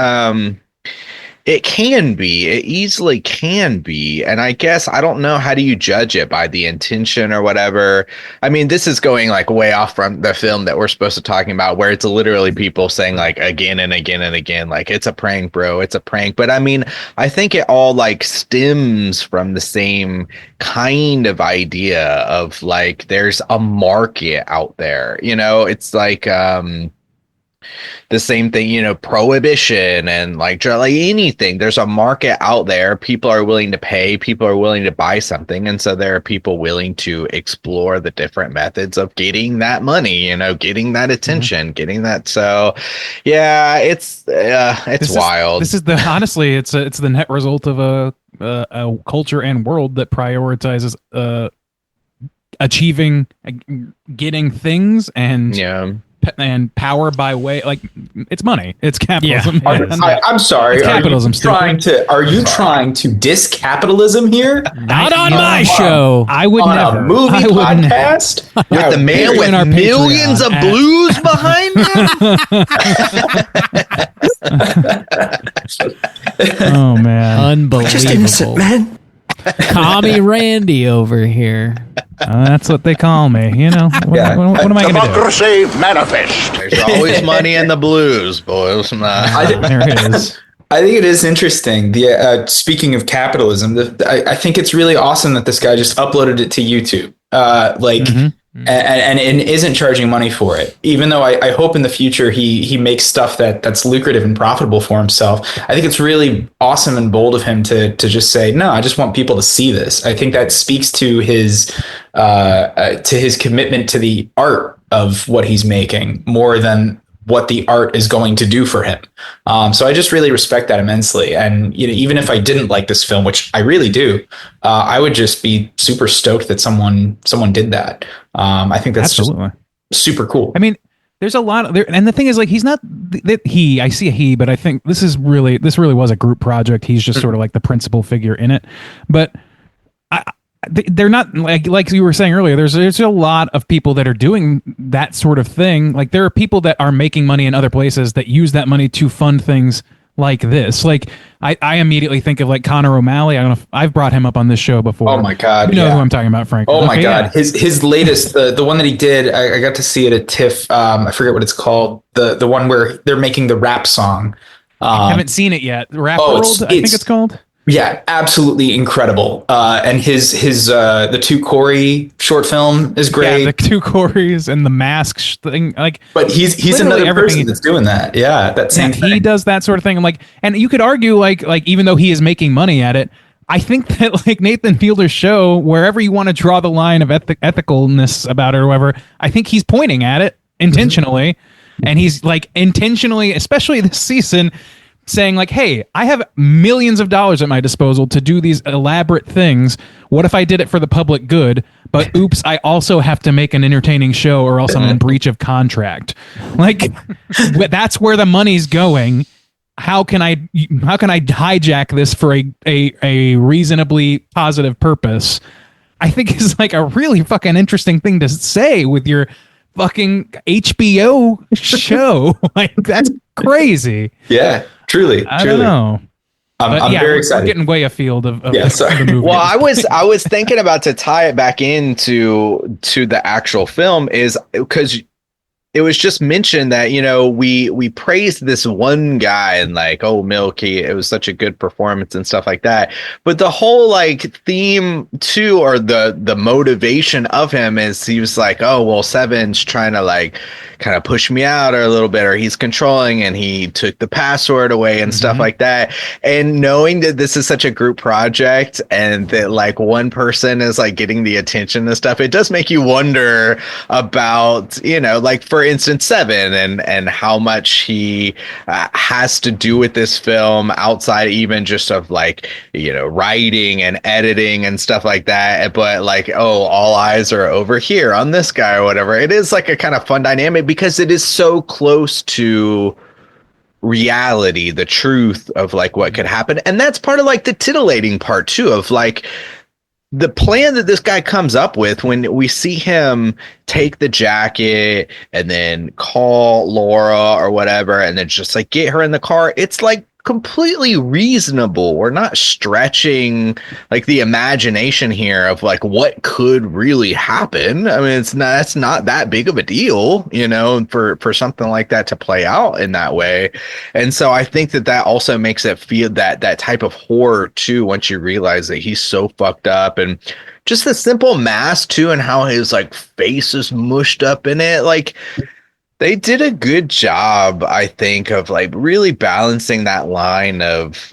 It can be. It easily can be. And I guess I don't know, how do you judge it? By the intention or whatever? I mean, this is going like way off from the film that we're supposed to talking about, where it's literally people saying like again and again and again, like, it's a prank, bro. It's a prank. But I mean, I think it all like stems from the same kind of idea of like, there's a market out there, you know. It's like the same thing, you know, prohibition and like anything. There's a market out there. People are willing to pay. People are willing to buy something. And so there are people willing to explore the different methods of getting that money, you know, getting that attention, getting that. So, yeah, it's wild. This is honestly, it's the net result of a culture and world that prioritizes achieving, getting things and power by way, like, it's money, it's capitalism. I'm sorry, capitalism. Are you trying to diss capitalism here? Not on my show. I would never. A movie podcast with the man with millions of blues behind him. Oh man, unbelievable! Just innocent, man. Commie Randy over here. That's what they call me. You know, what am I going to do? Democracy manifest. There's always money in the blues, boys. There it is. I think it is interesting. Speaking of capitalism, I think it's really awesome that this guy just uploaded it to YouTube. And isn't charging money for it, even though I hope in the future he makes stuff that's lucrative and profitable for himself. I think it's really awesome and bold of him to just say, no, I just want people to see this. I think that speaks to his commitment to the art of what he's making more than what the art is going to do for him. So I just really respect that immensely. And you know, even if I didn't like this film, which I really do, I would just be super stoked that someone did that. I think that's absolutely just super cool. I mean, there's a lot of there, and the thing is, like, he's not I see a he, but I think this really was a group project. He's just sort of like the principal figure in it, but they're not like you were saying earlier. There's a lot of people that are doing that sort of thing. Like, there are people that are making money in other places that use that money to fund things like this. Like, I immediately think of like Connor O'Malley. I don't know if I've brought him up on this show before. Oh my God. You know who I'm talking about, Frank. Oh my God. Yeah. His latest, the one that he did, I got to see it at TIFF. I forget what it's called. The one where they're making the rap song. I haven't seen it yet. Rap World, I think it's called. Yeah, absolutely incredible. And his the two Corey short film is great. Yeah, the two Corys and the mask thing, like. But he's another person that's doing that. Yeah, that same thing. He does that sort of thing. And you could argue like even though he is making money at it, I think that like Nathan Fielder's show, wherever you want to draw the line of ethicalness about it or whatever, I think he's pointing at it intentionally, and he's like intentionally, especially this season, saying like, hey, I have millions of dollars at my disposal to do these elaborate things. What if I did it for the public good? But oops, I also have to make an entertaining show or else I'm in breach of contract. Like, that's where the money's going. How can I hijack this for a reasonably positive purpose? I think is like a really fucking interesting thing to say with your fucking HBO show. Like, that's crazy. Yeah. Truly, I don't know. I'm very excited. We're getting way afield of sorry. the movie. Well, I was thinking about to tie it back into the actual film is because it was just mentioned that, you know, we praised this one guy and like, oh, Milky, it was such a good performance and stuff like that. But the whole like theme too, or the motivation of him is he was like, oh, well, Seven's trying to like kind of push me out or a little bit, or he's controlling and he took the password away and stuff like that. And knowing that this is such a group project and that like one person is like getting the attention and stuff, it does make you wonder about, you know, like for instance, Seven and how much he has to do with this film outside even just of like, you know, writing and editing and stuff like that. But like, oh, all eyes are over here on this guy or whatever. It is like a kind of fun dynamic because it is so close to reality, the truth of like what could happen. And that's part of like the titillating part too, of like the plan that this guy comes up with when we see him take the jacket and then call Laura or whatever, and then just like get her in the car. It's like completely reasonable. We're not stretching like the imagination here of like what could really happen. I mean, that's not that big of a deal, you know, for something like that to play out in that way. And so I think that also makes it feel that type of horror too, once you realize that he's so fucked up. And just the simple mask too, and how his like face is mushed up in it. Like, they did a good job, I think, of like really balancing that line of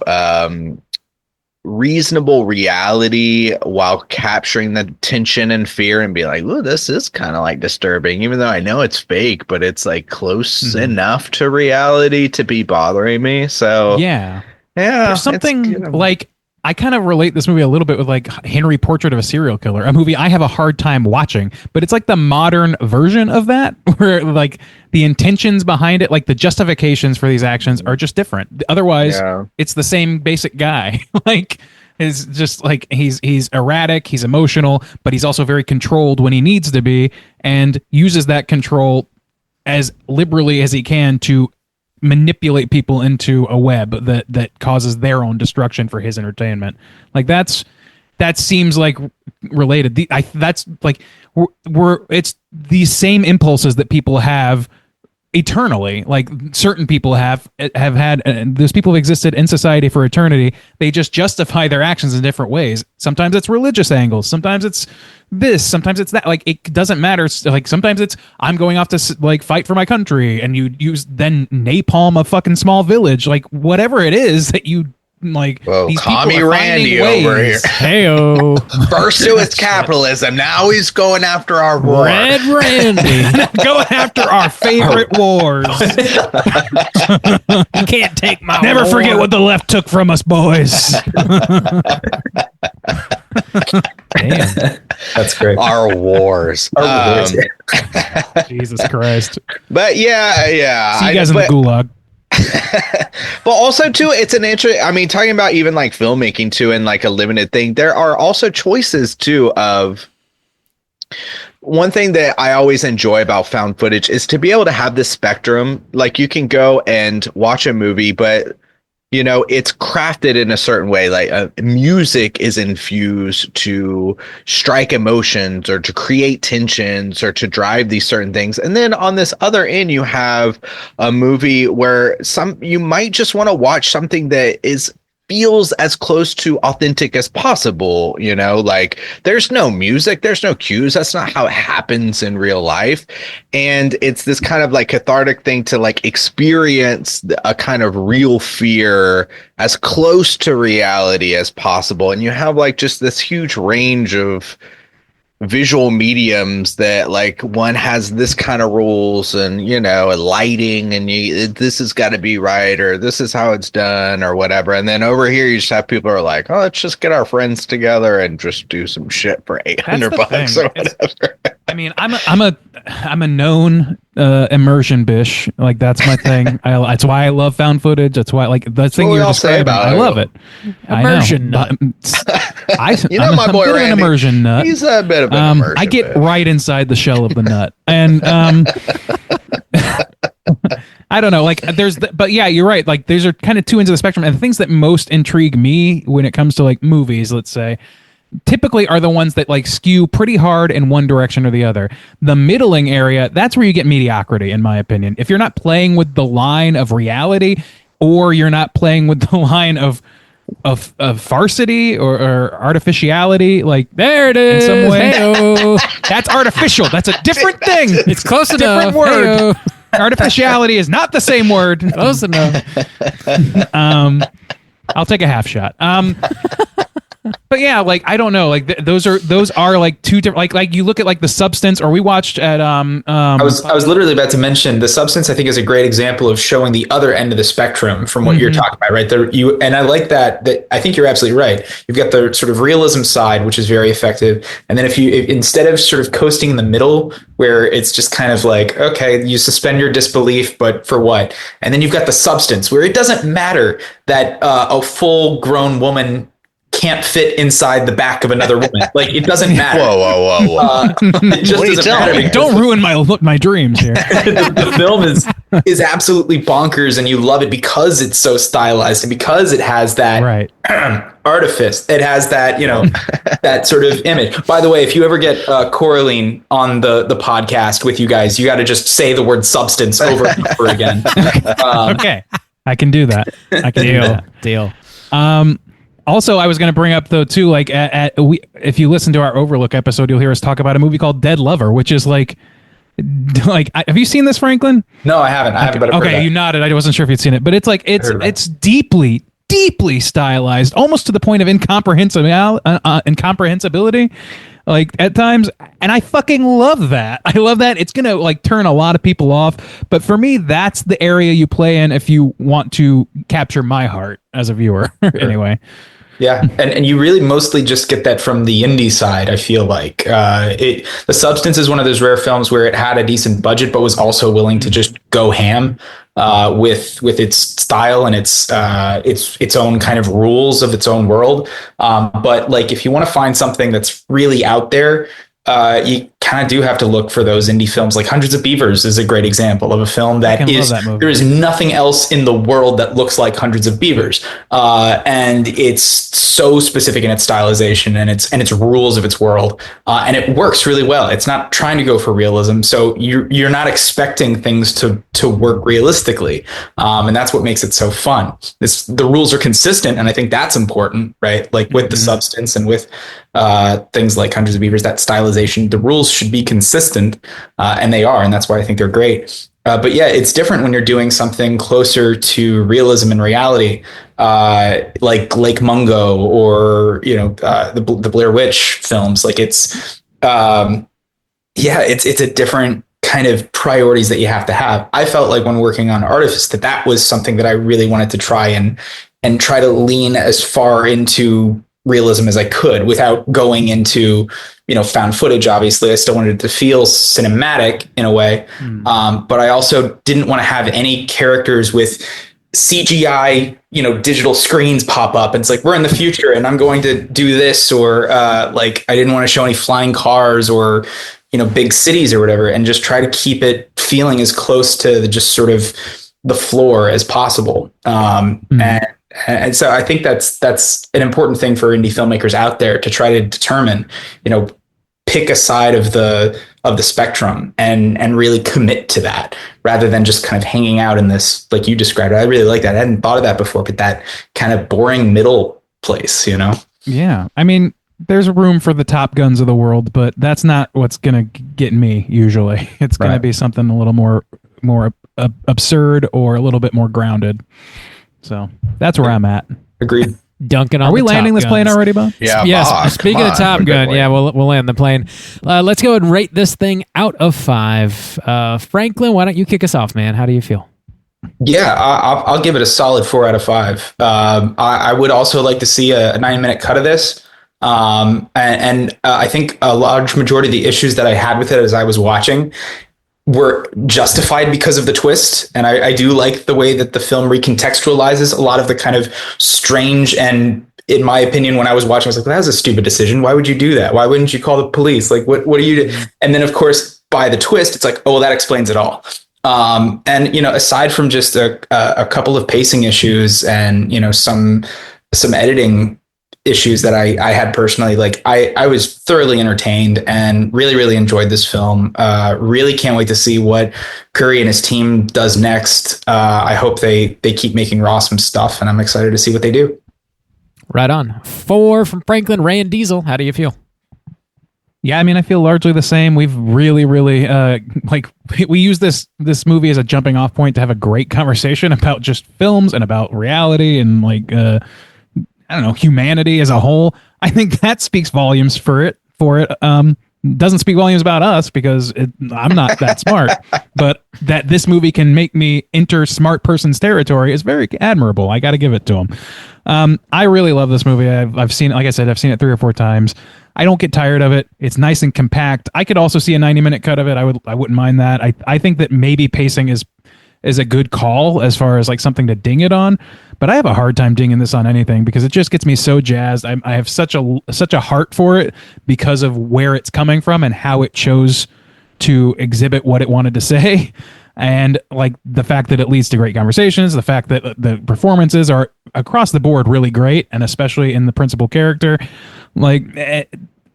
reasonable reality while capturing the tension and fear and be like, "Ooh, this is kind of like disturbing," even though I know it's fake, but it's like close enough to reality to be bothering me. So yeah, there's something like, I kind of relate this movie a little bit with like Henry Portrait of a Serial Killer, a movie I have a hard time watching, but it's like the modern version of that, where like the intentions behind it, like the justifications for these actions are just different. Otherwise, it's the same basic guy. Like, is just like he's erratic, he's emotional, but he's also very controlled when he needs to be, and uses that control as liberally as he can to manipulate people into a web that causes their own destruction for his entertainment. Like that seems like related. That's like it's these same impulses that people have eternally. Like certain people have had, and those people have existed in society for eternity. They just justify their actions in different ways. Sometimes it's religious angles. Sometimes it's this. Sometimes it's that. Like, it doesn't matter. Like, sometimes it's, I'm going off to like fight for my country, and you use then napalm a fucking small village. Like, whatever it is that you like. Whoa, these Commie people are Randy finding over here. ways. Hey-o. First it was capitalism, now he's going after our war. Red Randy. Going after our favorite wars. You can't take my Never war. forget what the left took from us, boys. Damn. That's great. Our wars. Jesus Christ. But yeah. See you guys in the gulag. But also too, it's an interesting, I mean, talking about even like filmmaking too, and like a limited thing, there are also choices too of, one thing that I always enjoy about found footage is to be able to have this spectrum. Like, you can go and watch a movie, but you know, it's crafted in a certain way. Like music is infused to strike emotions or to create tensions or to drive these certain things. And then on this other end, you have a movie where you might just want to watch something that feels as close to authentic as possible. You know, like, there's no music, there's no cues. That's not how it happens in real life. And it's this kind of like cathartic thing to like experience a kind of real fear as close to reality as possible. And you have like just this huge range of visual mediums that like one has this kind of rules, and you know, lighting, and this has got to be right, or this is how it's done, or whatever. And then over here you just have people who are like, oh, let's just get our friends together and just do some shit for $800 or whatever. I mean, I'm a known immersion bish. Like, that's my thing. That's why I love found footage. That's why, like, the thing you're describing, I love it. Immersion nut. You know, my boy Randy, an immersion nut. He's a bit of an immersion I get bitch. right inside the shell of the nut, and I don't know. Like, but yeah, you're right. Like, these are kind of two ends of the spectrum, and the things that most intrigue me when it comes to like movies, let's say, typically are the ones that like skew pretty hard in one direction or the other. The middling area, that's where you get mediocrity, in my opinion. If you're not playing with the line of reality, or you're not playing with the line of farcity or artificiality, like, There it is. in some way, Hey-o. that's artificial. That's a different thing. It's close enough. Different word. Hey-o. Artificiality is not the same word. Close enough. I'll take a half shot. But yeah, like, I don't know, like those are like two different, like you look at like The Substance, or we watched at I was literally about to mention The Substance. I think is a great example of showing the other end of the spectrum from what you're talking about, right? And I like that I think you're absolutely right. You've got the sort of realism side, which is very effective, and then if instead of sort of coasting in the middle, where it's just kind of like, okay, you suspend your disbelief, but for what? And then you've got The Substance, where it doesn't matter that a full grown woman can't fit inside the back of another woman. Like, it doesn't matter. Whoa. It just What are you doesn't telling matter. me? don't ruin my dreams here. The film is is absolutely bonkers, and you love it because it's so stylized and because it has that Right. artifice. It has that, that sort of image. By the way, if you ever get Coraline on the podcast with you guys, you got to just say the word substance over and over again. Okay. I can do that. I can do that. Deal. Also, I was going to bring up though too, like if you listen to our Overlook episode, you'll hear us talk about a movie called Dead Lover, which is like have you seen this, Franklin? No, I haven't. I haven't. But I've heard okay, that. you nodded. I wasn't sure if you'd seen it, but it's like it's deeply stylized, almost to the point of incomprehensibility. Like at times, and I fucking love that. I love that. It's gonna like turn a lot of people off, but for me, that's the area you play in if you want to capture my heart as a viewer. Anyway. Yeah, and you really mostly just get that from the indie side. I feel like The Substance is one of those rare films where it had a decent budget, but was also willing to just go ham with its style and its own kind of rules of its own world. But like, if you want to find something that's really out there, you kind of do have to look for those indie films. Like Hundreds of Beavers is a great example of a film that there is nothing else in the world that looks like Hundreds of Beavers. And it's so specific in its stylization and its rules of its world. And it works really well. It's not trying to go for realism. So you're not expecting things to work realistically. And that's what makes it so fun. The rules are consistent. And I think that's important, right? Like with The Substance and with things like Hundreds of Beavers, that stylization, the rules should be consistent, and they are, and that's why I think they're great. But yeah, it's different when you're doing something closer to realism and reality, like Lake Mungo or the Blair Witch films. Like it's a different kind of priorities that you have to have. I felt like when working on Artifice that was something that I really wanted to try and try to lean as far into realism as I could without going into, found footage. Obviously, I still wanted it to feel cinematic in a way. But I also didn't want to have any characters with CGI, digital screens pop up. And it's like, we're in the future and I'm going to do this, or I didn't want to show any flying cars or, big cities or whatever, and just try to keep it feeling as close to just sort of the floor as possible. And so I think that's an important thing for indie filmmakers out there to try to determine, pick a side of the spectrum and really commit to that rather than just kind of hanging out in this, like you described it. I really like that. I hadn't thought of that before, but that kind of boring middle place, Yeah. I mean, there's room for the Top Guns of the world, but that's not what's going to get me usually. It's going to be something a little more absurd or a little bit more grounded. So that's where I'm at. Agreed. Dunking on. Are we the landing Top this plane Guns. already, Bob? Yeah. Yes. Bob, Speaking come of on, Top we're Gun, good yeah, we'll land the plane. Let's go and rate this thing out of 5. Franklin, why don't you kick us off, man? How do you feel? Yeah, I'll give it a solid 4 out of 5. I would also like to see a 9-minute cut of this. And I think a large majority of the issues that I had with it as I was watching were justified because of the twist. And I do like the way that the film recontextualizes a lot of the kind of strange, and in my opinion, when I was watching, I was like, well, that was a stupid decision. Why would you do that? Why wouldn't you call the police? Like, what do you do? And then of course, by the twist, it's like, oh, well, that explains it all. And, aside from just a couple of pacing issues and, some editing issues that I had personally, like I was thoroughly entertained and really, really enjoyed this film. Really can't wait to see what Curry and his team does next. I hope they keep making awesome stuff, and I'm excited to see what they do. Right on. 4 from Franklin. Ray and Diesel, how do you feel? Yeah, I mean, I feel largely the same. We've really, really we use this movie as a jumping off point to have a great conversation about just films and about reality and I don't know, humanity as a whole. I think that speaks volumes for it. Doesn't speak volumes about us because I'm not that smart, but that this movie can make me enter smart person's territory is very admirable. I got to give it to him. I really love this movie. I've seen it, like I said, I've seen it 3 or 4 times. I don't get tired of it. It's nice and compact. I could also see a 90-minute cut of it. I wouldn't mind that. I think that maybe pacing is a good call as far as like something to ding it on, but I have a hard time dinging this on anything because it just gets me so jazzed. I have such a heart for it because of where it's coming from and how it chose to exhibit what it wanted to say. And like the fact that it leads to great conversations, the fact that the performances are across the board really great, and especially in the principal character, like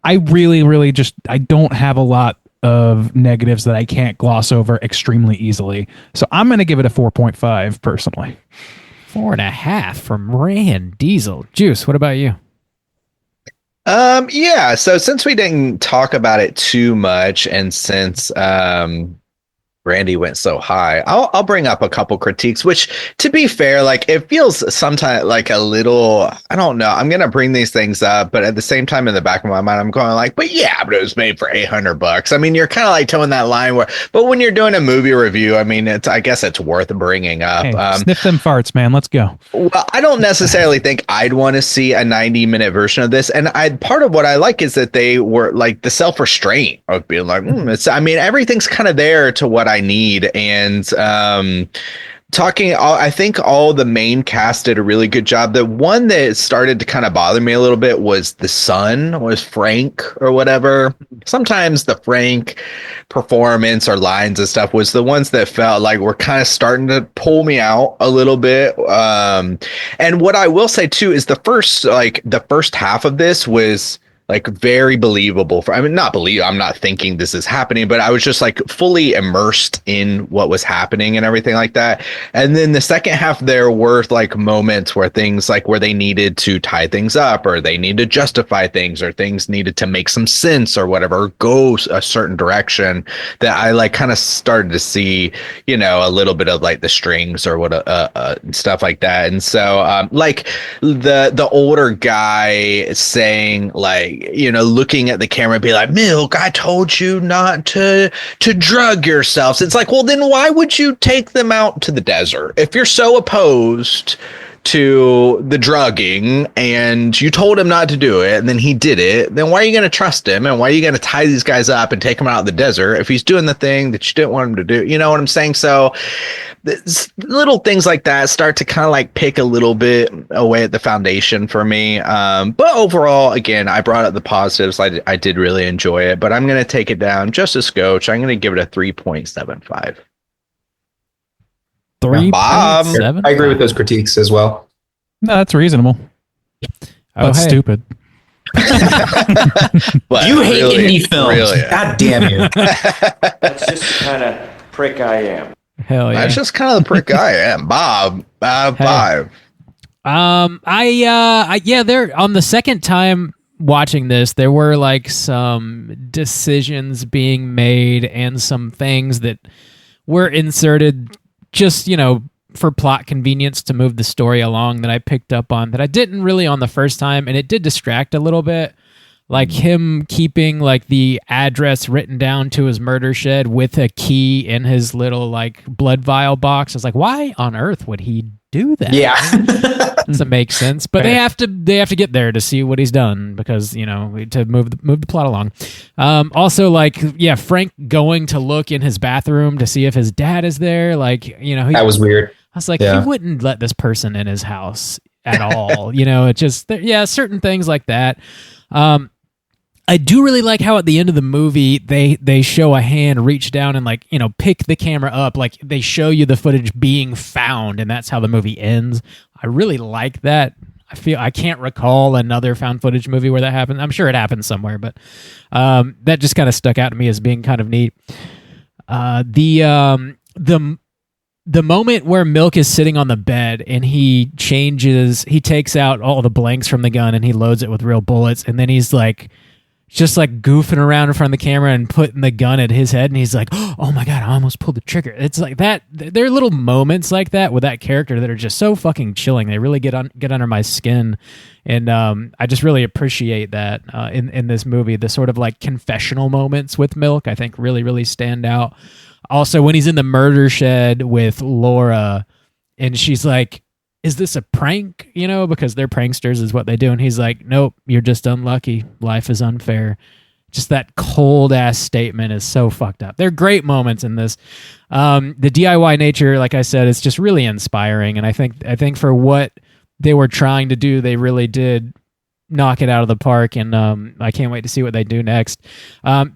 I really just, I don't have a lot of negatives that I can't gloss over extremely easily. So I'm going to give it a 4.5 personally. 4.5 from Rand Diesel. Juice, what about you? Yeah, so since we didn't talk about it too much, and since Randy went so high, I'll bring up a couple critiques, which, to be fair, like, it feels sometimes like a little, I don't know, I'm gonna bring these things up, but at the same time in the back of my mind I'm going like, but yeah, but it was made for $800. I mean, you're kind of like towing that line where, but when you're doing a movie review, I mean, I guess it's worth bringing up. Hey, sniff them farts, man, let's go. Well, I don't necessarily think I'd want to see a 90-minute version of this, and part of what I like is that they were like the self-restraint of being like, I mean, everything's kind of there to what I need. And I think all the main cast did a really good job. The one that started to kind of bother me a little bit was the son, was Frank or whatever. Sometimes the Frank performance or lines and stuff was the ones that felt like were kind of starting to pull me out a little bit. And what I will say too is the first half of this was like very believable I'm not thinking this is happening, but I was just like fully immersed in what was happening and everything like that. And then the second half, there were like moments where things like where they needed to tie things up, or they needed to justify things, or things needed to make some sense or whatever, or go a certain direction, that I like kind of started to see, you know, a little bit of like the strings or what stuff like that. And so like the older guy saying, like, you know, looking at the camera and be like, Milk, I told you not to drug yourselves. It's like, well, then why would you take them out to the desert? If you're so opposed to the drugging and you told him not to do it and then he did it, then why are you going to trust him? And why are you going to tie these guys up and take them out of the desert if he's doing the thing that you didn't want him to do? You know what I'm saying? So little things like that start to kind of like pick a little bit away at the foundation for me. But overall, again, I brought up the positives. I did really enjoy it, but I'm going to take it down just a scotch. I'm going to give it a 3.75. 3.7? I agree with those critiques as well. No, that's reasonable. But stupid. But you hate indie films. Really, God damn you. That's just the kind of prick I am. Hell yeah. That's just kind of the prick I am. Bob, 5. There on the second time watching this, there were like some decisions being made and some things that were inserted just, you know, for plot convenience to move the story along that I picked up on that I didn't really on the first time, and it did distract a little bit. Like him keeping like the address written down to his murder shed with a key in his little like blood vial box. I was like, why on earth would he do that? Yeah. Doesn't make sense. But they have to get there to see what he's done because, you know, to move the plot along. Also, like, yeah, Frank going to look in his bathroom to see if his dad is there. Like, you know, that was weird. I was like, he wouldn't let this person in his house at all. You know, it just, certain things like that. I do really like how at the end of the movie they show a hand reach down and like, you know, pick the camera up. Like they show you the footage being found, and that's how the movie ends. I really like that. I can't recall another found footage movie where that happened. I'm sure it happened somewhere, but that just kind of stuck out to me as being kind of neat. The moment where Milk is sitting on the bed and he takes out all the blanks from the gun and he loads it with real bullets, and then he's like just like goofing around in front of the camera and putting the gun at his head, and he's like, oh my god, I almost pulled the trigger. It's like that. There are little moments like that with that character that are just so fucking chilling. They really get under my skin, and I just really appreciate that in this movie. The sort of like confessional moments with Milk, I think, really stand out. Also, when he's in the murder shed with Laura, and she's like, is this a prank? You know, because they're pranksters is what they do. And he's like, nope, you're just unlucky. Life is unfair. Just that cold ass statement is so fucked up. There are great moments in this. The DIY nature, like I said, is just really inspiring. And I think for what they were trying to do, they really did knock it out of the park, and I can't wait to see what they do next.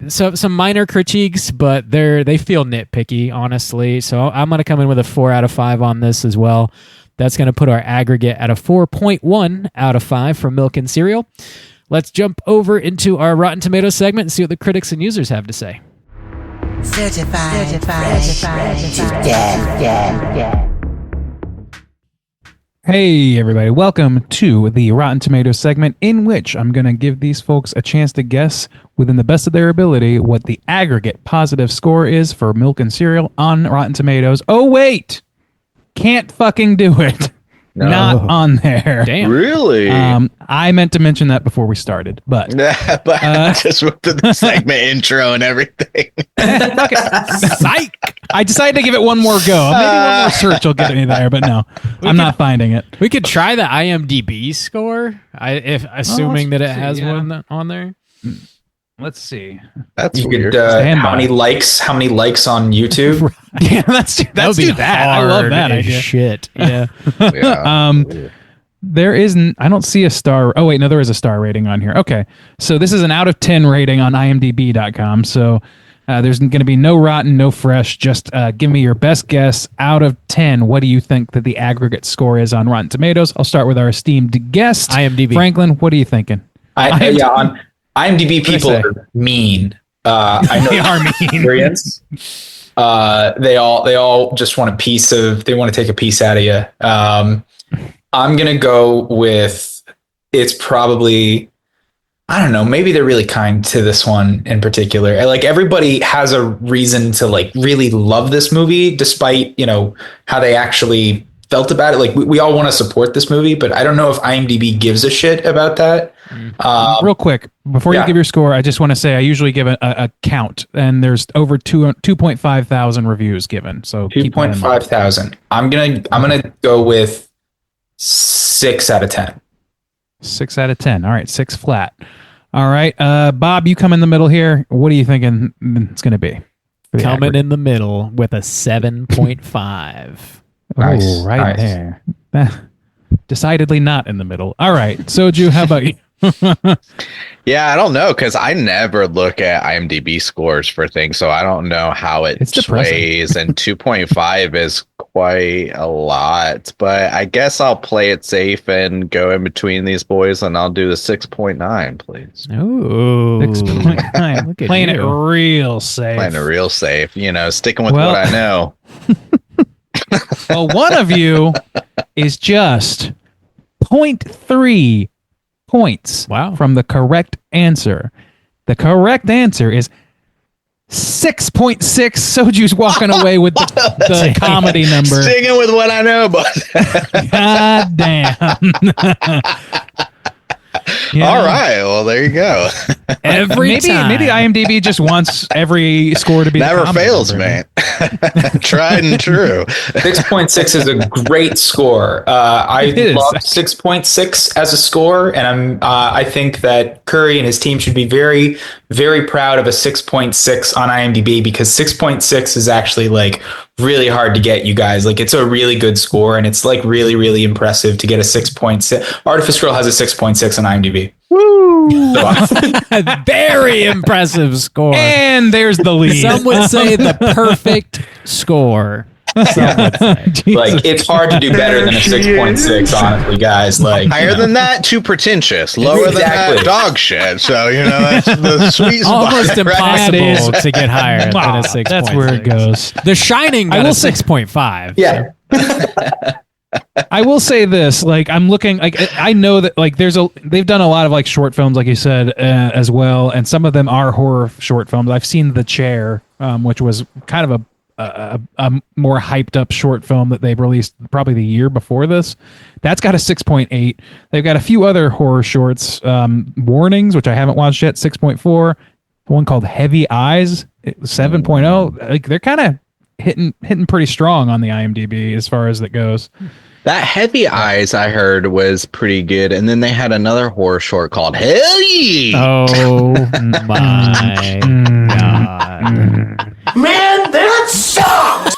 So some minor critiques, but they feel nitpicky, honestly. So I'm going to come in with a 4 out of 5 on this as well. That's going to put our aggregate at a 4.1 out of 5 for Milk and Cereal. Let's jump over into our Rotten Tomatoes segment and see what the critics and users have to say. Certified fresh to death. Hey, everybody. Welcome to the Rotten Tomatoes segment, in which I'm going to give these folks a chance to guess, within the best of their ability, what the aggregate positive score is for Milk and Cereal on Rotten Tomatoes. Oh, wait! Can't fucking do it. No. Not on there. Damn. Really? I meant to mention that before we started, but Just with the segment intro and everything. Psych! I decided to give it one more go. Maybe one more search will get me there, but no, I'm not finding it. We could try the IMDb score, assuming that it has one on there. Let's see. That's You weird. could how many likes on YouTube? Yeah, let's do that. I love that as idea. shit. Yeah. Yeah. There isn't. I don't see a star. Oh wait, no, there is a star rating on here. Okay, so this is an out of 10 rating on IMDb.com. So there's going to be no rotten, no fresh. Just give me your best guess out of 10. What do you think that the aggregate score is on Rotten Tomatoes? I'll start with our esteemed guest, IMDb. Franklin. What are you thinking? On IMDb, people are mean. I know They are mean. experience. They all just want they want to take a piece out of you. I'm going to go with, it's probably, I don't know, maybe they're really kind to this one in particular. Like, everybody has a reason to like really love this movie, despite, how they actually felt about it. Like, we all want to support this movie, but I don't know if IMDb gives a shit about that. Real quick, before you give your score, I just want to say I usually give a count, and there's over 2.5 thousand reviews given. So 2.5 thousand. I'm gonna go with 6 out of 10. 6 out of 10. All right, 6 flat. All right, Bob, you come in the middle here. What are you thinking it's going to be? Coming in the middle with a 7.5. Nice, Oh, right nice. there. Decidedly not in the middle. All right, Soju, how about you? Yeah, I don't know, because I never look at IMDb scores for things, so I don't know how it It's depressing. sways, and 2.5 is quite a lot, but I guess I'll play it safe and go in between these boys, and I'll do the 6.9, please. Ooh. 6.9. Look at Playing you. it real safe. Playing it real safe, sticking with Well- what I know. Well, one of you is just 0.3 points from the correct answer. The correct answer is 6.6. Soju's walking away with the comedy number. Sticking with what I know, but God damn. Yeah. all right. Well, there you go. Every time. Maybe IMDb just wants every score to be the Never comedy fails, number. man. Tried and true. 6.6 is a great score. I It is. love 6.6 as a score, and I think that Curry and his team should be very, very proud of a 6.6 on IMDb, because 6.6 is actually like really hard to get, you guys. Like, it's a really good score, and it's like really, really impressive to get a 6.6. Artifice Girl has a 6.6 on IMDb. Woo! Very impressive score. And there's the lead. Some would say the perfect score. Some would say. Like, it's hard to do better than a 6.6, honestly, guys. Like, Higher than that, too pretentious. Lower than Exactly. that, dog shit. So, that's the sweet spot. Almost right? impossible to get higher than a 6.6. That's where it goes. The Shining got I a will say- 6.5. yeah. I will say this, like, I'm looking, like, I know that, like, they've done a lot of, like, short films, like you said, as well, and some of them are horror short films. I've seen The Chair, which was kind of a more hyped up short film that they've released probably the year before this. That's got a 6.8. They've got a few other horror shorts, Warnings, which I haven't watched yet, 6.4. One called Heavy Eyes, 7.0. Like, they're kind of hitting pretty strong on the IMDb as far as that goes. That Heavy Eyes, I heard, was pretty good. And then they had another horror short called Hell Yeah! Oh my God. Man, that sucks!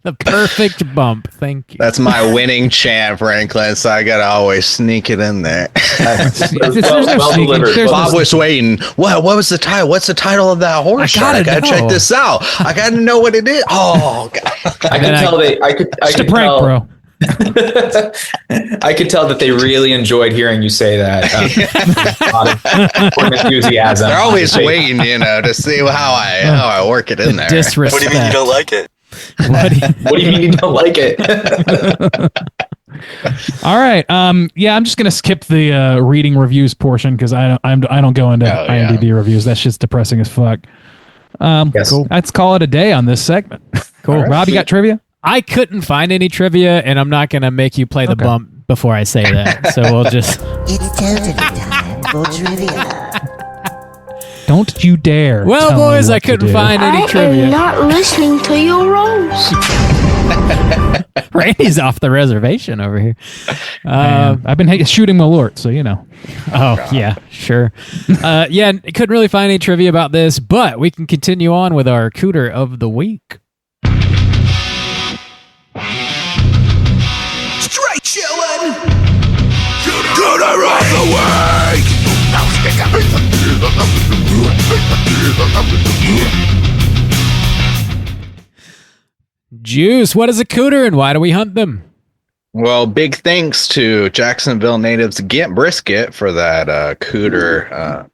The perfect bump. Thank you. That's my winning chant, Franklin. So I gotta always sneak it in there. well delivered. Bob was waiting. What was the title? What's the title of that horse? I gotta check this out. I gotta know what it is. Oh, God. I could tell they. I could prank, bro. I could tell that they really enjoyed hearing you say that. A lot of enthusiasm. They're always waiting, to see how I work it in there. Disrespect. What do you mean you don't like it? What do you mean you don't like it? All right. Yeah, I'm just gonna skip the reading reviews portion because I don't go into IMDb reviews. That shit's depressing as fuck. Yes. Cool. Let's call it a day on this segment. Cool. Right, Rob, you got trivia? I couldn't find any trivia, and I'm not going to make you play the bump before I say that. So we'll just... It's totally time for trivia. Don't you dare. Well, boys, I couldn't find any trivia. I am not listening to your rules. Randy's off the reservation over here. I've been shooting Malort, so you know. Oh, yeah, sure. Yeah, couldn't really find any trivia about this, but we can continue on with our Cooter of the Week. Straight chillin'. Cooter of the week. Juice, what is a cooter and why do we hunt them? Well, big thanks to Jacksonville natives Get Brisket for that Cooter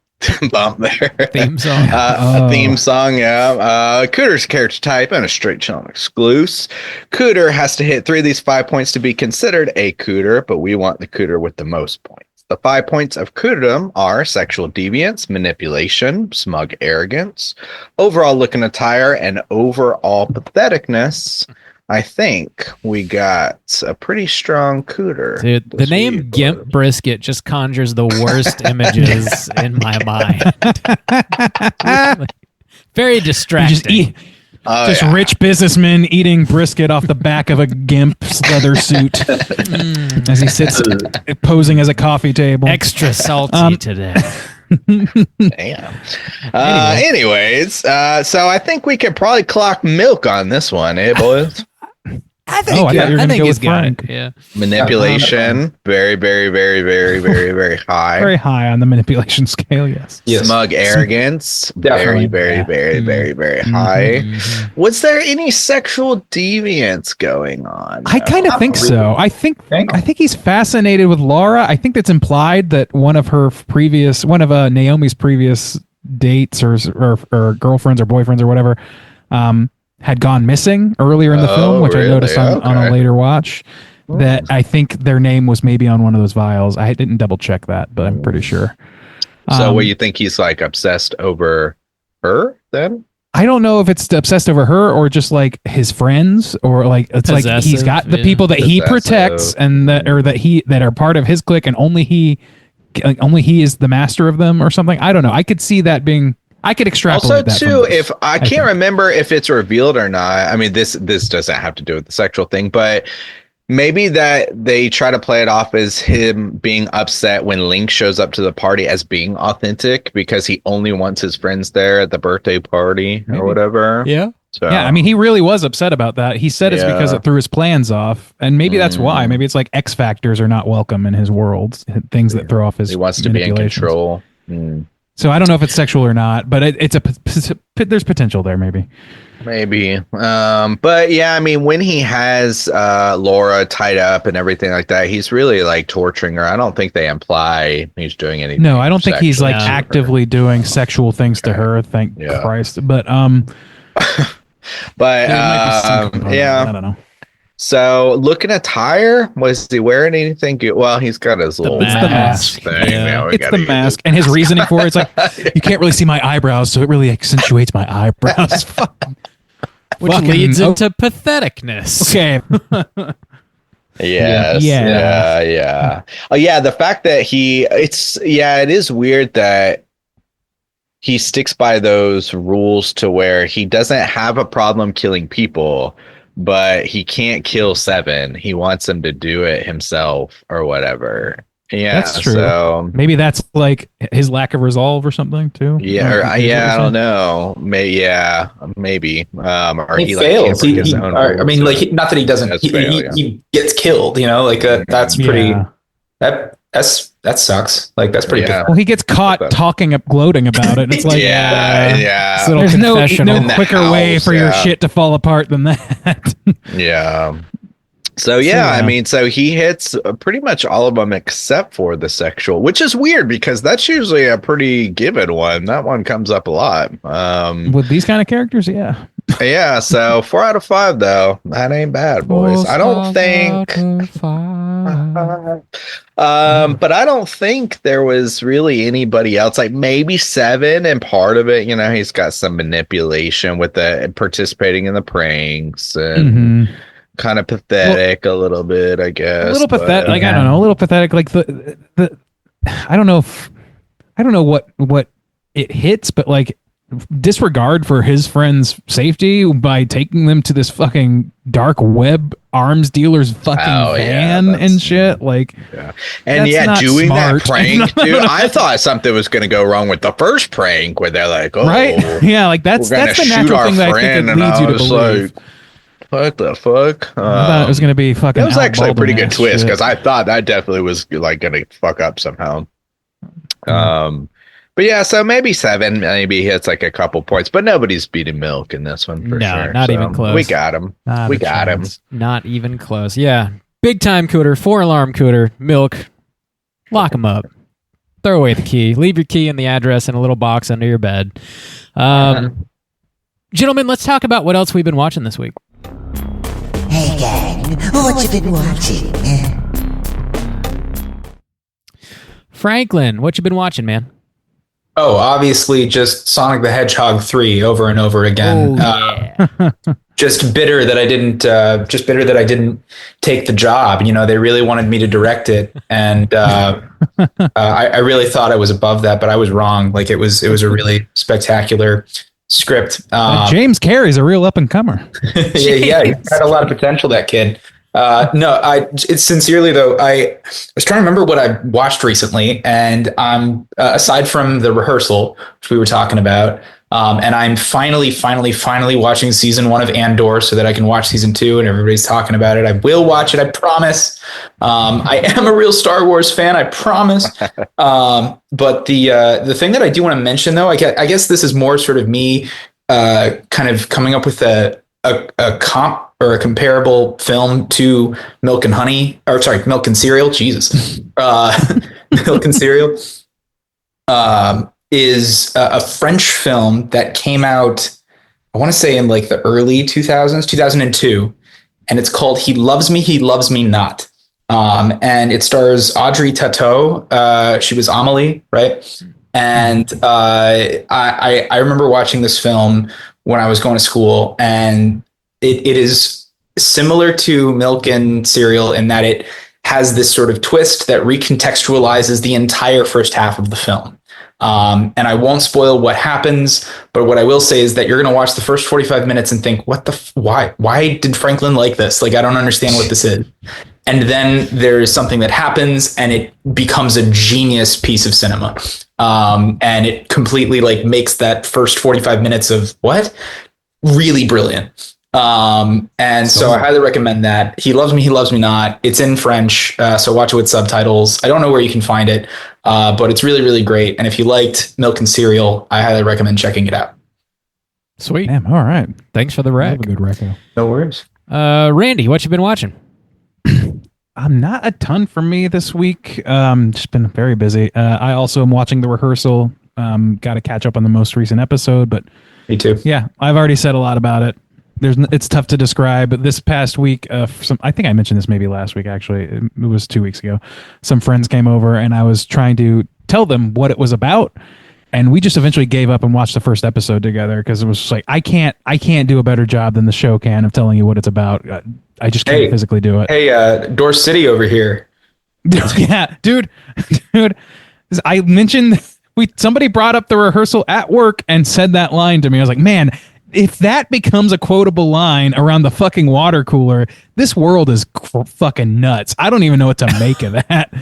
bump there. Theme song. A theme song, yeah. Cooter's character type and a straight chillin' exclusive. Cooter has to hit 3 of these 5 points to be considered a cooter, but we want the cooter with the most points. The 5 points of cooterdom are sexual deviance, manipulation, smug arrogance, overall look and attire, and overall patheticness. I think we got a pretty strong cooter. Dude, the name Gimp Brisket just conjures the worst images in my mind. Very distracting. Rich businessmen eating brisket off the back of a gimp's leather suit as he sits posing as a coffee table. Extra salty today. Damn. Anyways, so I think we could probably clock milk on this one, eh, boys? I think he's got it. Yeah. Manipulation, very, very, very, very, very, very high. Very high on the manipulation scale, yes. Smug arrogance, very, very, very, very, very high. Was there any sexual deviance going on? I kind of think so. I think he's fascinated with Laura. I think it's implied that one of Naomi's previous dates or girlfriends or boyfriends or whatever had gone missing earlier in the film, which I noticed on a later watch. That I think their name was maybe on one of those vials. I didn't double check that, but I'm pretty sure. So what, you think he's like obsessed over her then? I don't know if it's obsessed over her or just like his friends, or like it's like he's got the people that he protects and that are part of his clique, and only he is the master of them or something. I don't know. I could see that being. I could extrapolate that. Also, too, if I can't remember if it's revealed or not. I mean, this doesn't have to do with the sexual thing, but maybe that they try to play it off as him being upset when Link shows up to the party as being authentic because he only wants his friends there at the birthday party or whatever. Yeah. So, yeah, I mean, he really was upset about that. He said it's because it threw his plans off, and maybe that's why. Maybe it's like X factors are not welcome in his world, things that throw off his. He wants to be in control. So I don't know if it's sexual or not, but there's potential there, maybe. But yeah, I mean, when he has Laura tied up and everything like that, he's really like torturing her. I don't think they imply he's doing anything. No, I don't think he's like actively doing sexual things to her. Thank Christ. But yeah, I don't know. So, looking attire, was he wearing anything good? Well, he's got his little mask thing. Yeah. It's the mask, and his reasoning for it's like you can't really see my eyebrows, so it really accentuates my eyebrows. Which leads into patheticness. Okay. Yes. Yeah. Oh, yeah. The fact that it is weird that he sticks by those rules to where he doesn't have a problem killing people, but he can't kill 7. He wants him to do it himself or whatever. Yeah, that's true. So maybe that's like his lack of resolve or something too. I don't know. Maybe. Or He like, fails. can't break his own rules, Not that he doesn't. does He, fail, he, yeah. he gets killed. That's pretty. Yeah. That sucks. Like that's pretty. Yeah. Well, he gets caught gloating about it. It's like, yeah. There's no confessional. quicker way for your yeah. shit to fall apart than that. Yeah. So I mean, so he hits pretty much all of them except for the sexual, which is weird because that's usually a pretty given one. That one comes up a lot. With these kind of characters, yeah. Yeah, so 4 out of 5 though. That ain't bad, boys. I don't think but I don't think there was really anybody else. Like maybe 7, and part of it, he's got some manipulation with the participating in the pranks and kind of pathetic a little bit, I guess. A little pathetic. Like, I don't know, a little pathetic. Like the I don't know what it hits, but like disregard for his friend's safety by taking them to this fucking dark web arms dealer's fucking van and shit. Like, and doing smart. that prank, dude. I thought something was going to go wrong with the first prank where they're like, "Oh, right, yeah, like that's the natural thing that I think it leads you to believe." Like, what the fuck? I thought it was going to be fucking. That was actually a pretty good twist shit. because I thought that definitely was like going to fuck up somehow. But yeah, so maybe 7, maybe he hits like a couple points, but nobody's beating Milk in this one for sure. Not even close. We got him. We got him. Not even close. Yeah. Big time Cooter, 4-alarm Cooter, Milk. Lock him up. Throw away the key. Leave your key and the address in a little box under your bed. Gentlemen, let's talk about what else we've been watching this week. Hey gang, what you been watching? Franklin, what you been watching, man? Oh, obviously just Sonic the Hedgehog 3 over and over again. Just bitter that I didn't take the job. They really wanted me to direct it. And I really thought I was above that, but I was wrong. Like it was a really spectacular script. James Carey's a real up and comer. yeah, he's got a lot of potential, that kid. It's sincerely though. I was trying to remember what I watched recently, and I'm aside from The Rehearsal, which we were talking about, and I'm finally watching season 1 of Andor so that I can watch season 2, and everybody's talking about it. I will watch it, I promise. I am a real Star Wars fan, I promise. But the thing that I do want to mention though, I guess this is more sort of me kind of coming up with a comp or a comparable film to Milk and Cereal. Jesus. Milk and Cereal is a French film that came out, I want to say in like the early 2000s, 2002. And it's called He Loves Me Not. And it stars Audrey Tautou. She was Amelie, right? And I remember watching this film when I was going to school, and it is similar to Milk and Cereal in that it has this sort of twist that recontextualizes the entire first half of the film. And I won't spoil what happens, but what I will say is that you're going to watch the first 45 minutes and think, why did Franklin like this? Like, I don't understand what this is. And then there's something that happens and it becomes a genius piece of cinema. And it completely like makes that first 45 minutes of what really brilliant. And so I highly recommend that. He Loves Me Not. It's in French. So watch it with subtitles. I don't know where you can find it, but it's really, really great. And if you liked Milk and Cereal, I highly recommend checking it out. Sweet. Damn, all right. Thanks for the rec. Have a good rec. No worries. Randy, what you been watching? Not a ton for me this week. Just been very busy. I also am watching The Rehearsal. Got to catch up on the most recent episode, but me too. Yeah, I've already said a lot about it. It's tough to describe. This past week, I think I mentioned this maybe last week. Actually, it was 2 weeks ago. Some friends came over, and I was trying to tell them what it was about, and we just eventually gave up and watched the first episode together because it was just like I can't do a better job than the show can of telling you what it's about. I just can't physically do it. Hey, Door City over here. Yeah, dude. I mentioned somebody brought up The Rehearsal at work and said that line to me. I was like, man, if that becomes a quotable line around the fucking water cooler, this world is fucking nuts. I don't even know what to make of that.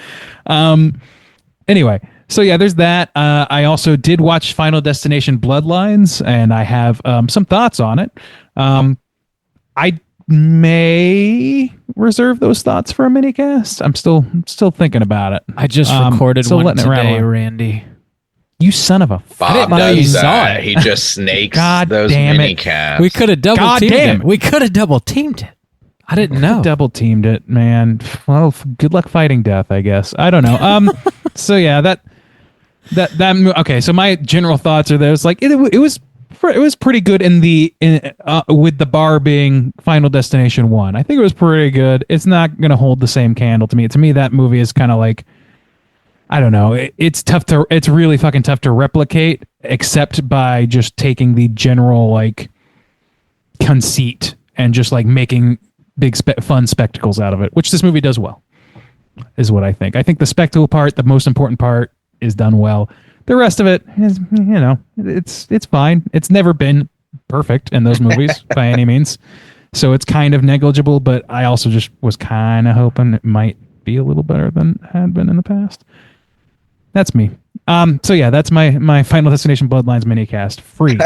Anyway, so yeah, there's that. I also did watch Final Destination Bloodlines, and I have some thoughts on it. I may reserve those thoughts for a minicast. I'm still thinking about it. I just recorded one today, Randy. You son of a Bob I didn't know you saw it. He just snakes God those damn it. mini casts. We could have double teamed it. We could have double teamed it. I didn't know. Double teamed it, man. Well, good luck fighting death, I guess. I don't know. So yeah, that okay. So my general thoughts are there's like it was pretty good with the bar being Final Destination 1. I think it was pretty good. It's not going to hold the same candle to me. To me, that movie is kind of like, I don't know. It's really fucking tough to replicate, except by just taking the general like conceit and just like making big fun spectacles out of it, which this movie does well, is what I think. I think the spectacle part, the most important part, is done well. The rest of it is, it's fine. It's never been perfect in those movies by any means, so it's kind of negligible. But I also just was kind of hoping it might be a little better than it had been in the past. That's me. So yeah, that's my Final Destination Bloodlines minicast, free.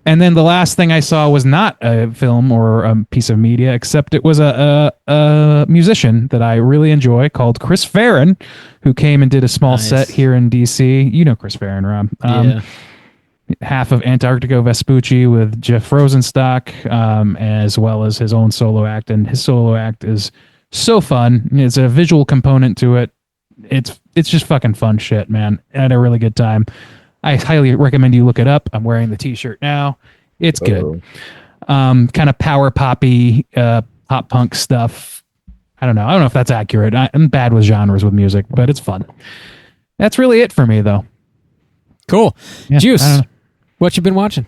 And then the last thing I saw was not a film or a piece of media, except it was a musician that I really enjoy called Chris Farron, who came and did a small set here in DC. You know Chris Farron, Rob. Yeah. Half of Antarctigo Vespucci with Jeff Rosenstock, as well as his own solo act. And his solo act is so fun. It's a visual component to it. It's just fucking fun shit, man. I had a really good time. I highly recommend you look it up. I'm wearing the t-shirt now. It's good. Kind of power poppy, pop punk stuff. I don't know if that's accurate. I'm bad with genres with music, but it's fun. That's really it for me, though. Cool. Yeah, Juice, what you been watching?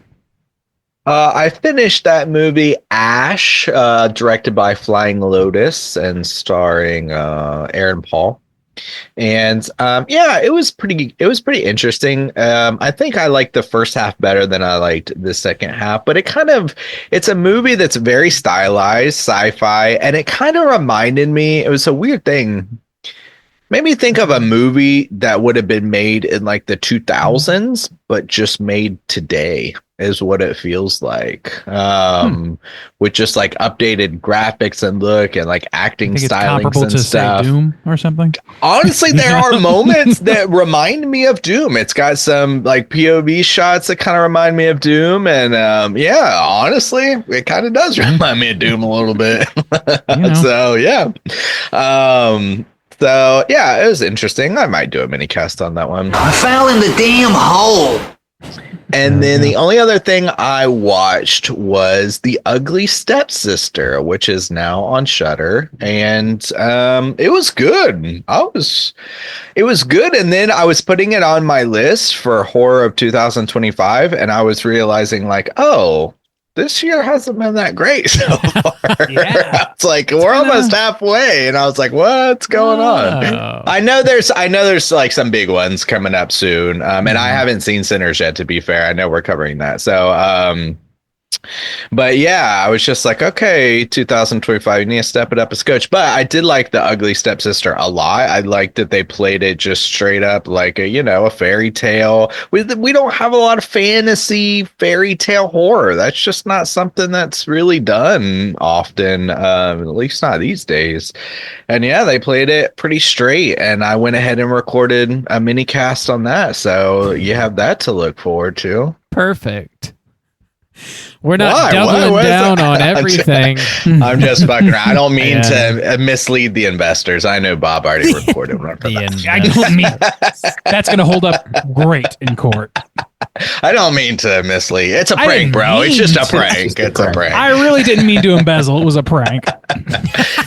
I finished that movie Ash, directed by Flying Lotus and starring Aaron Paul. And it was pretty interesting. I think I liked the first half better than I liked the second half, but it's a movie that's very stylized sci-fi, and it kind of reminded me, it was a weird thing, made me think of a movie that would have been made in like the 2000s but just made today, is what it feels like, with just like updated graphics and look and like acting stylings and stuff. Doom or something. Honestly, there are moments that remind me of Doom. It's got some like POV shots that kind of remind me of Doom, and honestly, it kind of does remind me of Doom a little bit. So yeah. So yeah, it was interesting. I might do a mini cast on that one. I fell in the damn hole. And then the only other thing I watched was The Ugly Stepsister, which is now on Shudder, and it was good. It was good, and then I was putting it on my list for horror of 2025, and I was realizing like, oh, this year hasn't been that great so far. It's like we're almost halfway, and I was like, "What's going on?" I know there's like some big ones coming up soon, and I haven't seen Sinners yet. To be fair, I know we're covering that, so but yeah, I was just like, okay, 2025, you need to step it up a scotch. But I did like The Ugly Stepsister a lot. I liked that they played it just straight up like a fairy tale. We don't have a lot of fantasy fairy tale horror. That's just not something that's really done often, at least not these days. And yeah, they played it pretty straight, and I went ahead and recorded a mini cast on that. So you have that to look forward to. Perfect. We're not doubling down on everything. I'm just fucking around. I don't mean to mislead the investors. I know Bob already recorded one for that. I don't mean that's going to hold up great in court. I don't mean to mislead. It's a prank, bro. It's just a prank. It's a prank. I really didn't mean to embezzle. It was a prank.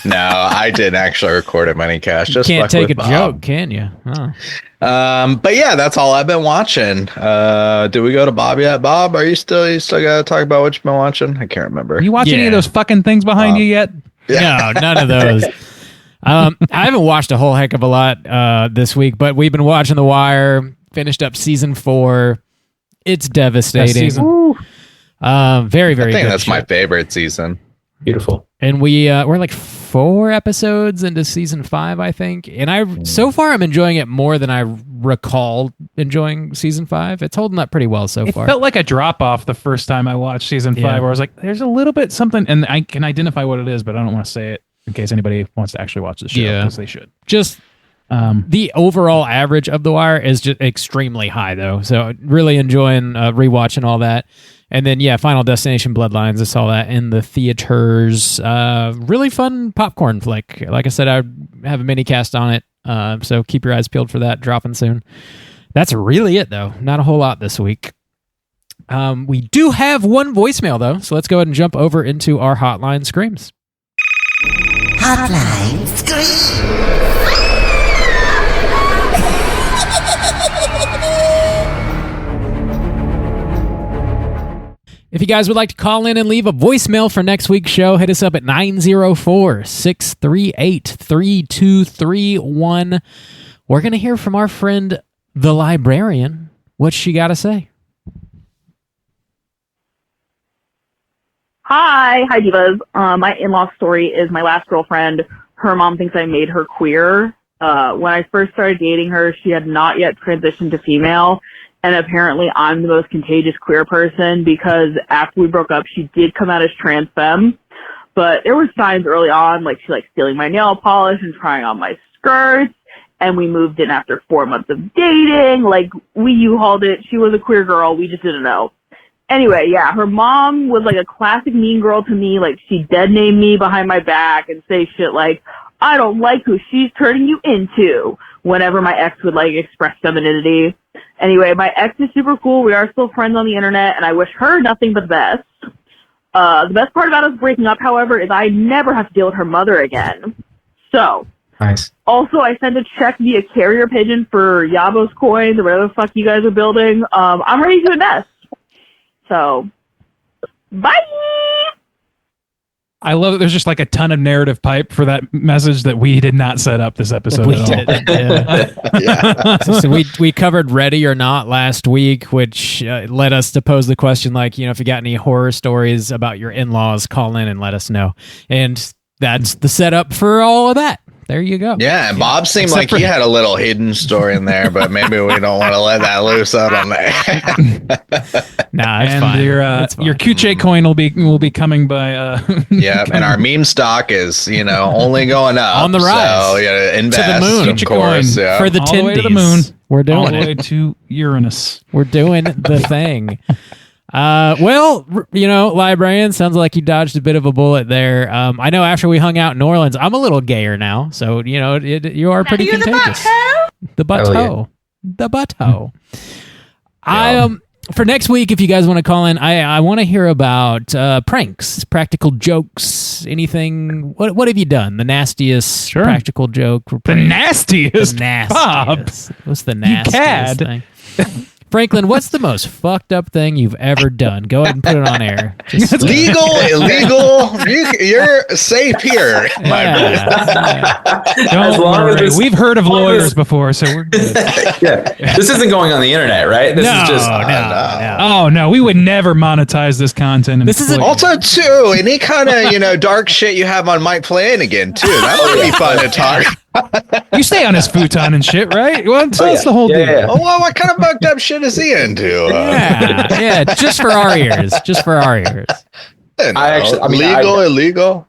No, I didn't actually record a money cash. Just can't take a Bob. joke, can you? Oh. But yeah, that's all I've been watching. Did we go to Bob yet? Bob, you still gotta talk about what you've been watching? I can't remember. Are you watching any of those fucking things behind you yet? Yeah. No, none of those. I haven't watched a whole heck of a lot this week, but we've been watching The Wire. Finished up season 4. It's devastating. Very, very I think good that's show. my favorite season. Beautiful. And we're like 4 episodes into season 5, I think. And so far I'm enjoying it more than I recall enjoying season 5. It's holding up pretty well so far. It felt like a drop off the first time I watched season 5, where I was like, there's a little bit something, and I can identify what it is, but I don't want to say it in case anybody wants to actually watch the show, because they should. Just the overall average of The Wire is just extremely high, though. So really enjoying rewatching all that. And then, Final Destination Bloodlines. I saw that in the theaters. Really fun popcorn flick. Like I said, I have a mini cast on it. So keep your eyes peeled for that, dropping soon. That's really it, though. Not a whole lot this week. We do have one voicemail, though. So let's go ahead and jump over into our Hotline Screams. Hotline Scream. If you guys would like to call in and leave a voicemail for next week's show, hit us up at 904-638-3231. We're going to hear from our friend, the librarian. What's she got to say? Hi, Divas. My in-law story is my last girlfriend. Her mom thinks I made her queer. When I first started dating her, she had not yet transitioned to female. And apparently I'm the most contagious queer person, because after we broke up, she did come out as trans femme. But there were signs early on, like she stealing my nail polish and trying on my skirts. And we moved in after 4 months of dating. We U-hauled it. She was a queer girl. We just didn't know. Anyway, her mom was a classic mean girl to me. She'd dead name me behind my back and say shit like, I don't like who she's turning you into, whenever my ex would express femininity. Anyway, my ex is super cool. We are still friends on the internet, and I wish her nothing but the best. The best part about us breaking up, however, is I never have to deal with her mother again. So, nice. Also, I sent a check via carrier pigeon for Yabos coins or whatever the fuck you guys are building. I'm ready to invest. So, bye! I love that there's just a ton of narrative pipe for that message that we did not set up this episode We at all. did. So we covered Ready or Not last week, which led us to pose the question, if you got any horror stories about your in-laws, call in and let us know. And that's the setup for all of that. There you go. Yeah, and Bob seemed like he had a little hidden story in there, but maybe we don't want to let that loose out on there. Nah, it's fine. Your QJ coin will be coming by. Yeah, and our meme stock is only going up on the rise. So invest to the moon, of course, for the all the way to the tendies. moon. We're doing all the it. way to Uranus. We're doing the thing. Librarian, sounds like you dodged a bit of a bullet there. I know after we hung out in New Orleans, I'm a little gayer now. So, you are pretty contagious. The butthole. The butthole. For next week, if you guys want to call in, I want to hear about pranks, practical jokes, anything. What have you done? The nastiest practical joke? The nastiest? The nastiest. Bob. What's the nastiest thing? Franklin, what's the most fucked up thing you've ever done? Go ahead and put it on air. Legal, illegal, you're safe here. Don't worry. We've heard of lawyers before, so we're good. This isn't going on the internet, right? This is just no. Oh no, we would never monetize this content. This is also too any kind of dark shit you have on Mike Flanagan too. That would be fun to talk. You stay on his futon and shit, right? Well, that's the whole deal. Yeah. Oh, well, what kind of fucked up shit is he into? Yeah, just for our ears. Just for our ears. Illegal.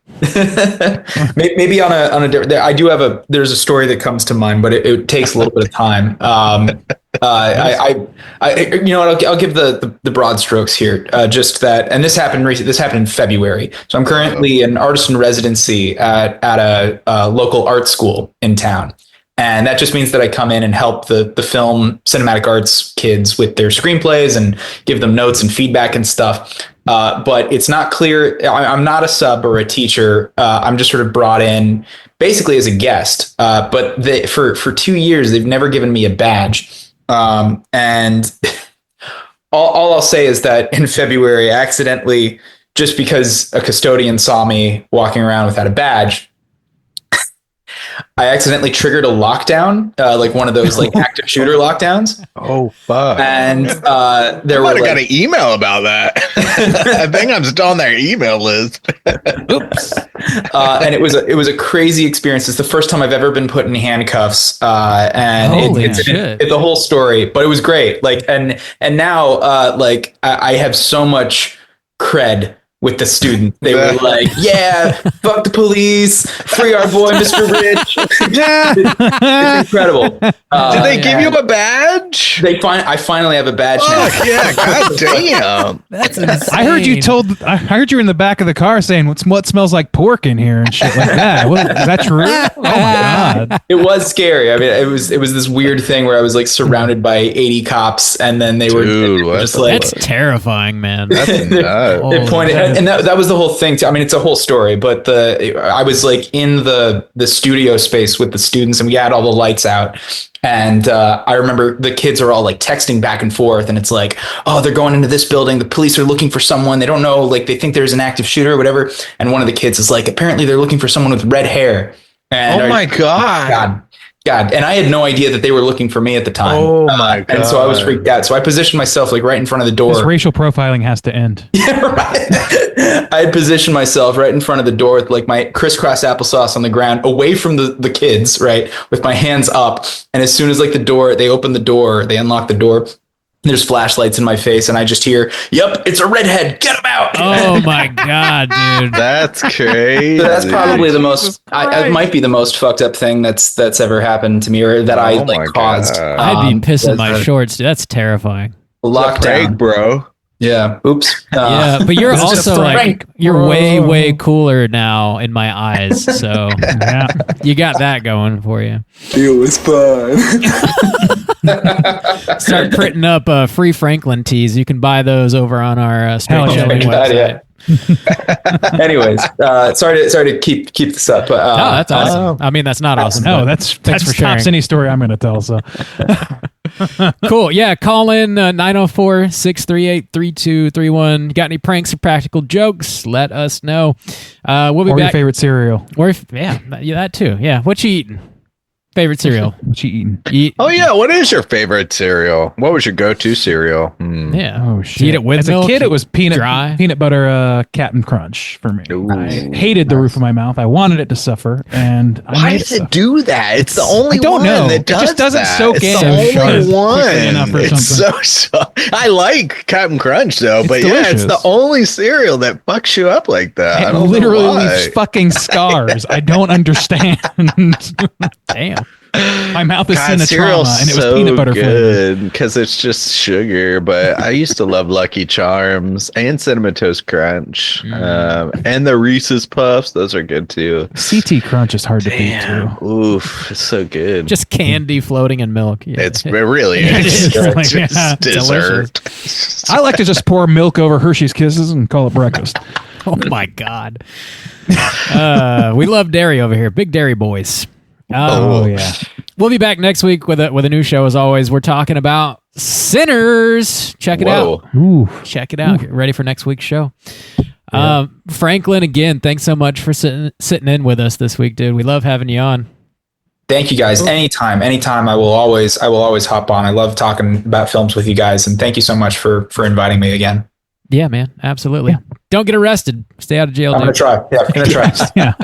Maybe on a different. I do have there's a story that comes to mind, but it takes a little bit of time. I'll give the broad strokes here. Just that, and this happened recently. This happened in February. So I'm currently an artist in residency at a local art school in town. And that just means that I come in and help the film cinematic arts kids with their screenplays and give them notes and feedback and stuff. But it's not clear. I'm not a sub or a teacher. I'm just sort of brought in basically as a guest. But for 2 years, they've never given me a badge. And all I'll say is that in February, I accidentally, just because a custodian saw me walking around without a badge, I accidentally triggered a lockdown, like one of those like active shooter lockdowns. Oh fuck! And there I were got an email about that. I think I'm still on their email list. Oops. And it was a crazy experience. It's the first time I've ever been put in handcuffs, and it's the whole story. But it was great. Like and now like I have so much cred with the student. They were like, yeah, fuck the police, free our boy, Mr. Ritch. Yeah. It's incredible. Did they give you a badge? I finally have a badge now. Yeah, god damn. That's insane. I heard you were in the back of the car saying, what smells like pork in here and shit like that. Is that true? Oh my God. It was scary. I mean, it was this weird thing where I was like surrounded by 80 cops, and then they were just like, that's terrifying, man. That's they pointed. And that was the whole thing too. I mean, it's a whole story, but I was like in the studio space with the students, and we had all the lights out. And I remember the kids are all like texting back and forth, and it's like, oh, they're going into this building. The police are looking for someone. They don't know, like they think there's an active shooter or whatever. And one of the kids is like, apparently they're looking for someone with red hair. And oh my God. God. And I had no idea that they were looking for me at the time. Oh my God. And so I was freaked out. So I positioned myself like right in front of the door. This racial profiling has to end. Yeah, right. I had positioned myself right in front of the door with like my crisscross applesauce on the ground, away from the kids, right, with my hands up. And as soon as like they open the door, they unlock the door. There's flashlights in my face, and I just hear, "Yep, it's a redhead. Get him out!" Oh my God, dude, that's crazy. So that's probably the most. It might be the most fucked up thing that's ever happened to me, or that I caused. I'd be pissing my shorts, dude. That's terrifying. Lockdown, bro. Yeah. Oops. Yeah, but you're also like you're way cooler now in my eyes. So yeah, you got that going for you. It was fun. Start printing up free Franklin tees. You can buy those over on our Straight Chilling website. Anyways, sorry to keep this up. But, no, that's awesome. I mean, that's not awesome. No, that's for sharing. tops any story I'm going to tell. So cool. Yeah, call in 904-638-3231. Got any pranks or practical jokes? Let us know. We'll be back. Your favorite cereal? Yeah, that too. Yeah, what you eating? Favorite cereal? What you eating? Oh yeah, what is your favorite cereal? What was your go-to cereal? Yeah. Oh shit. Eat it with As milk, a kid, it was peanut butter Captain Crunch for me. Ooh, I hated the roof of my mouth. I wanted it to suffer, and why does it do that? It's the only one that does. It just doesn't that. soak it's in. The only one. It's so. I like Captain Crunch though, but delicious. It's the only cereal that fucks you up like that. It literally leaves fucking scars. I don't understand. Damn. My mouth is in a trauma, and it was peanut butter flavored because it's just sugar. But I used to love Lucky Charms and Cinnamon Toast Crunch, and the Reese's Puffs. Those are good too. CT Crunch is hard to beat too. Oof, it's so good. Just candy floating in milk. Yeah. It really is. It's just dessert. I like to just pour milk over Hershey's Kisses and call it breakfast. Oh my God. We love dairy over here. Big dairy boys. Oh yeah. We'll be back next week with a new show. As always, we're talking about Sinners. Check it out. Ooh. Check it out. Get ready for next week's show. Yeah. Franklin, again, thanks so much for sitting in with us this week, dude. We love having you on. Thank you guys. Anytime. I will always hop on. I love talking about films with you guys, and thank you so much for inviting me again. Yeah, man. Absolutely. Yeah. Don't get arrested. Stay out of jail. I'm going to try. Yeah, I'm going to try. Yeah.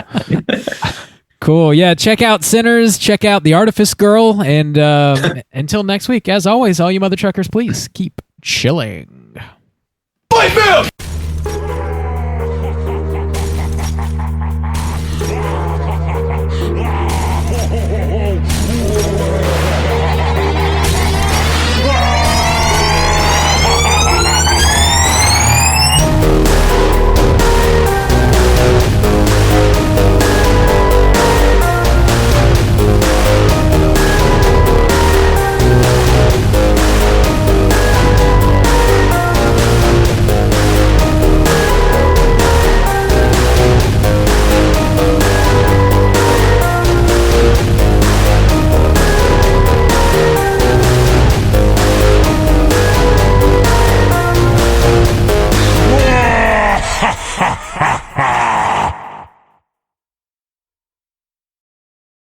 Cool. Yeah, check out Sinners, check out The Artifice Girl, and until next week, as always, all you mother truckers, please keep chilling. Fight film!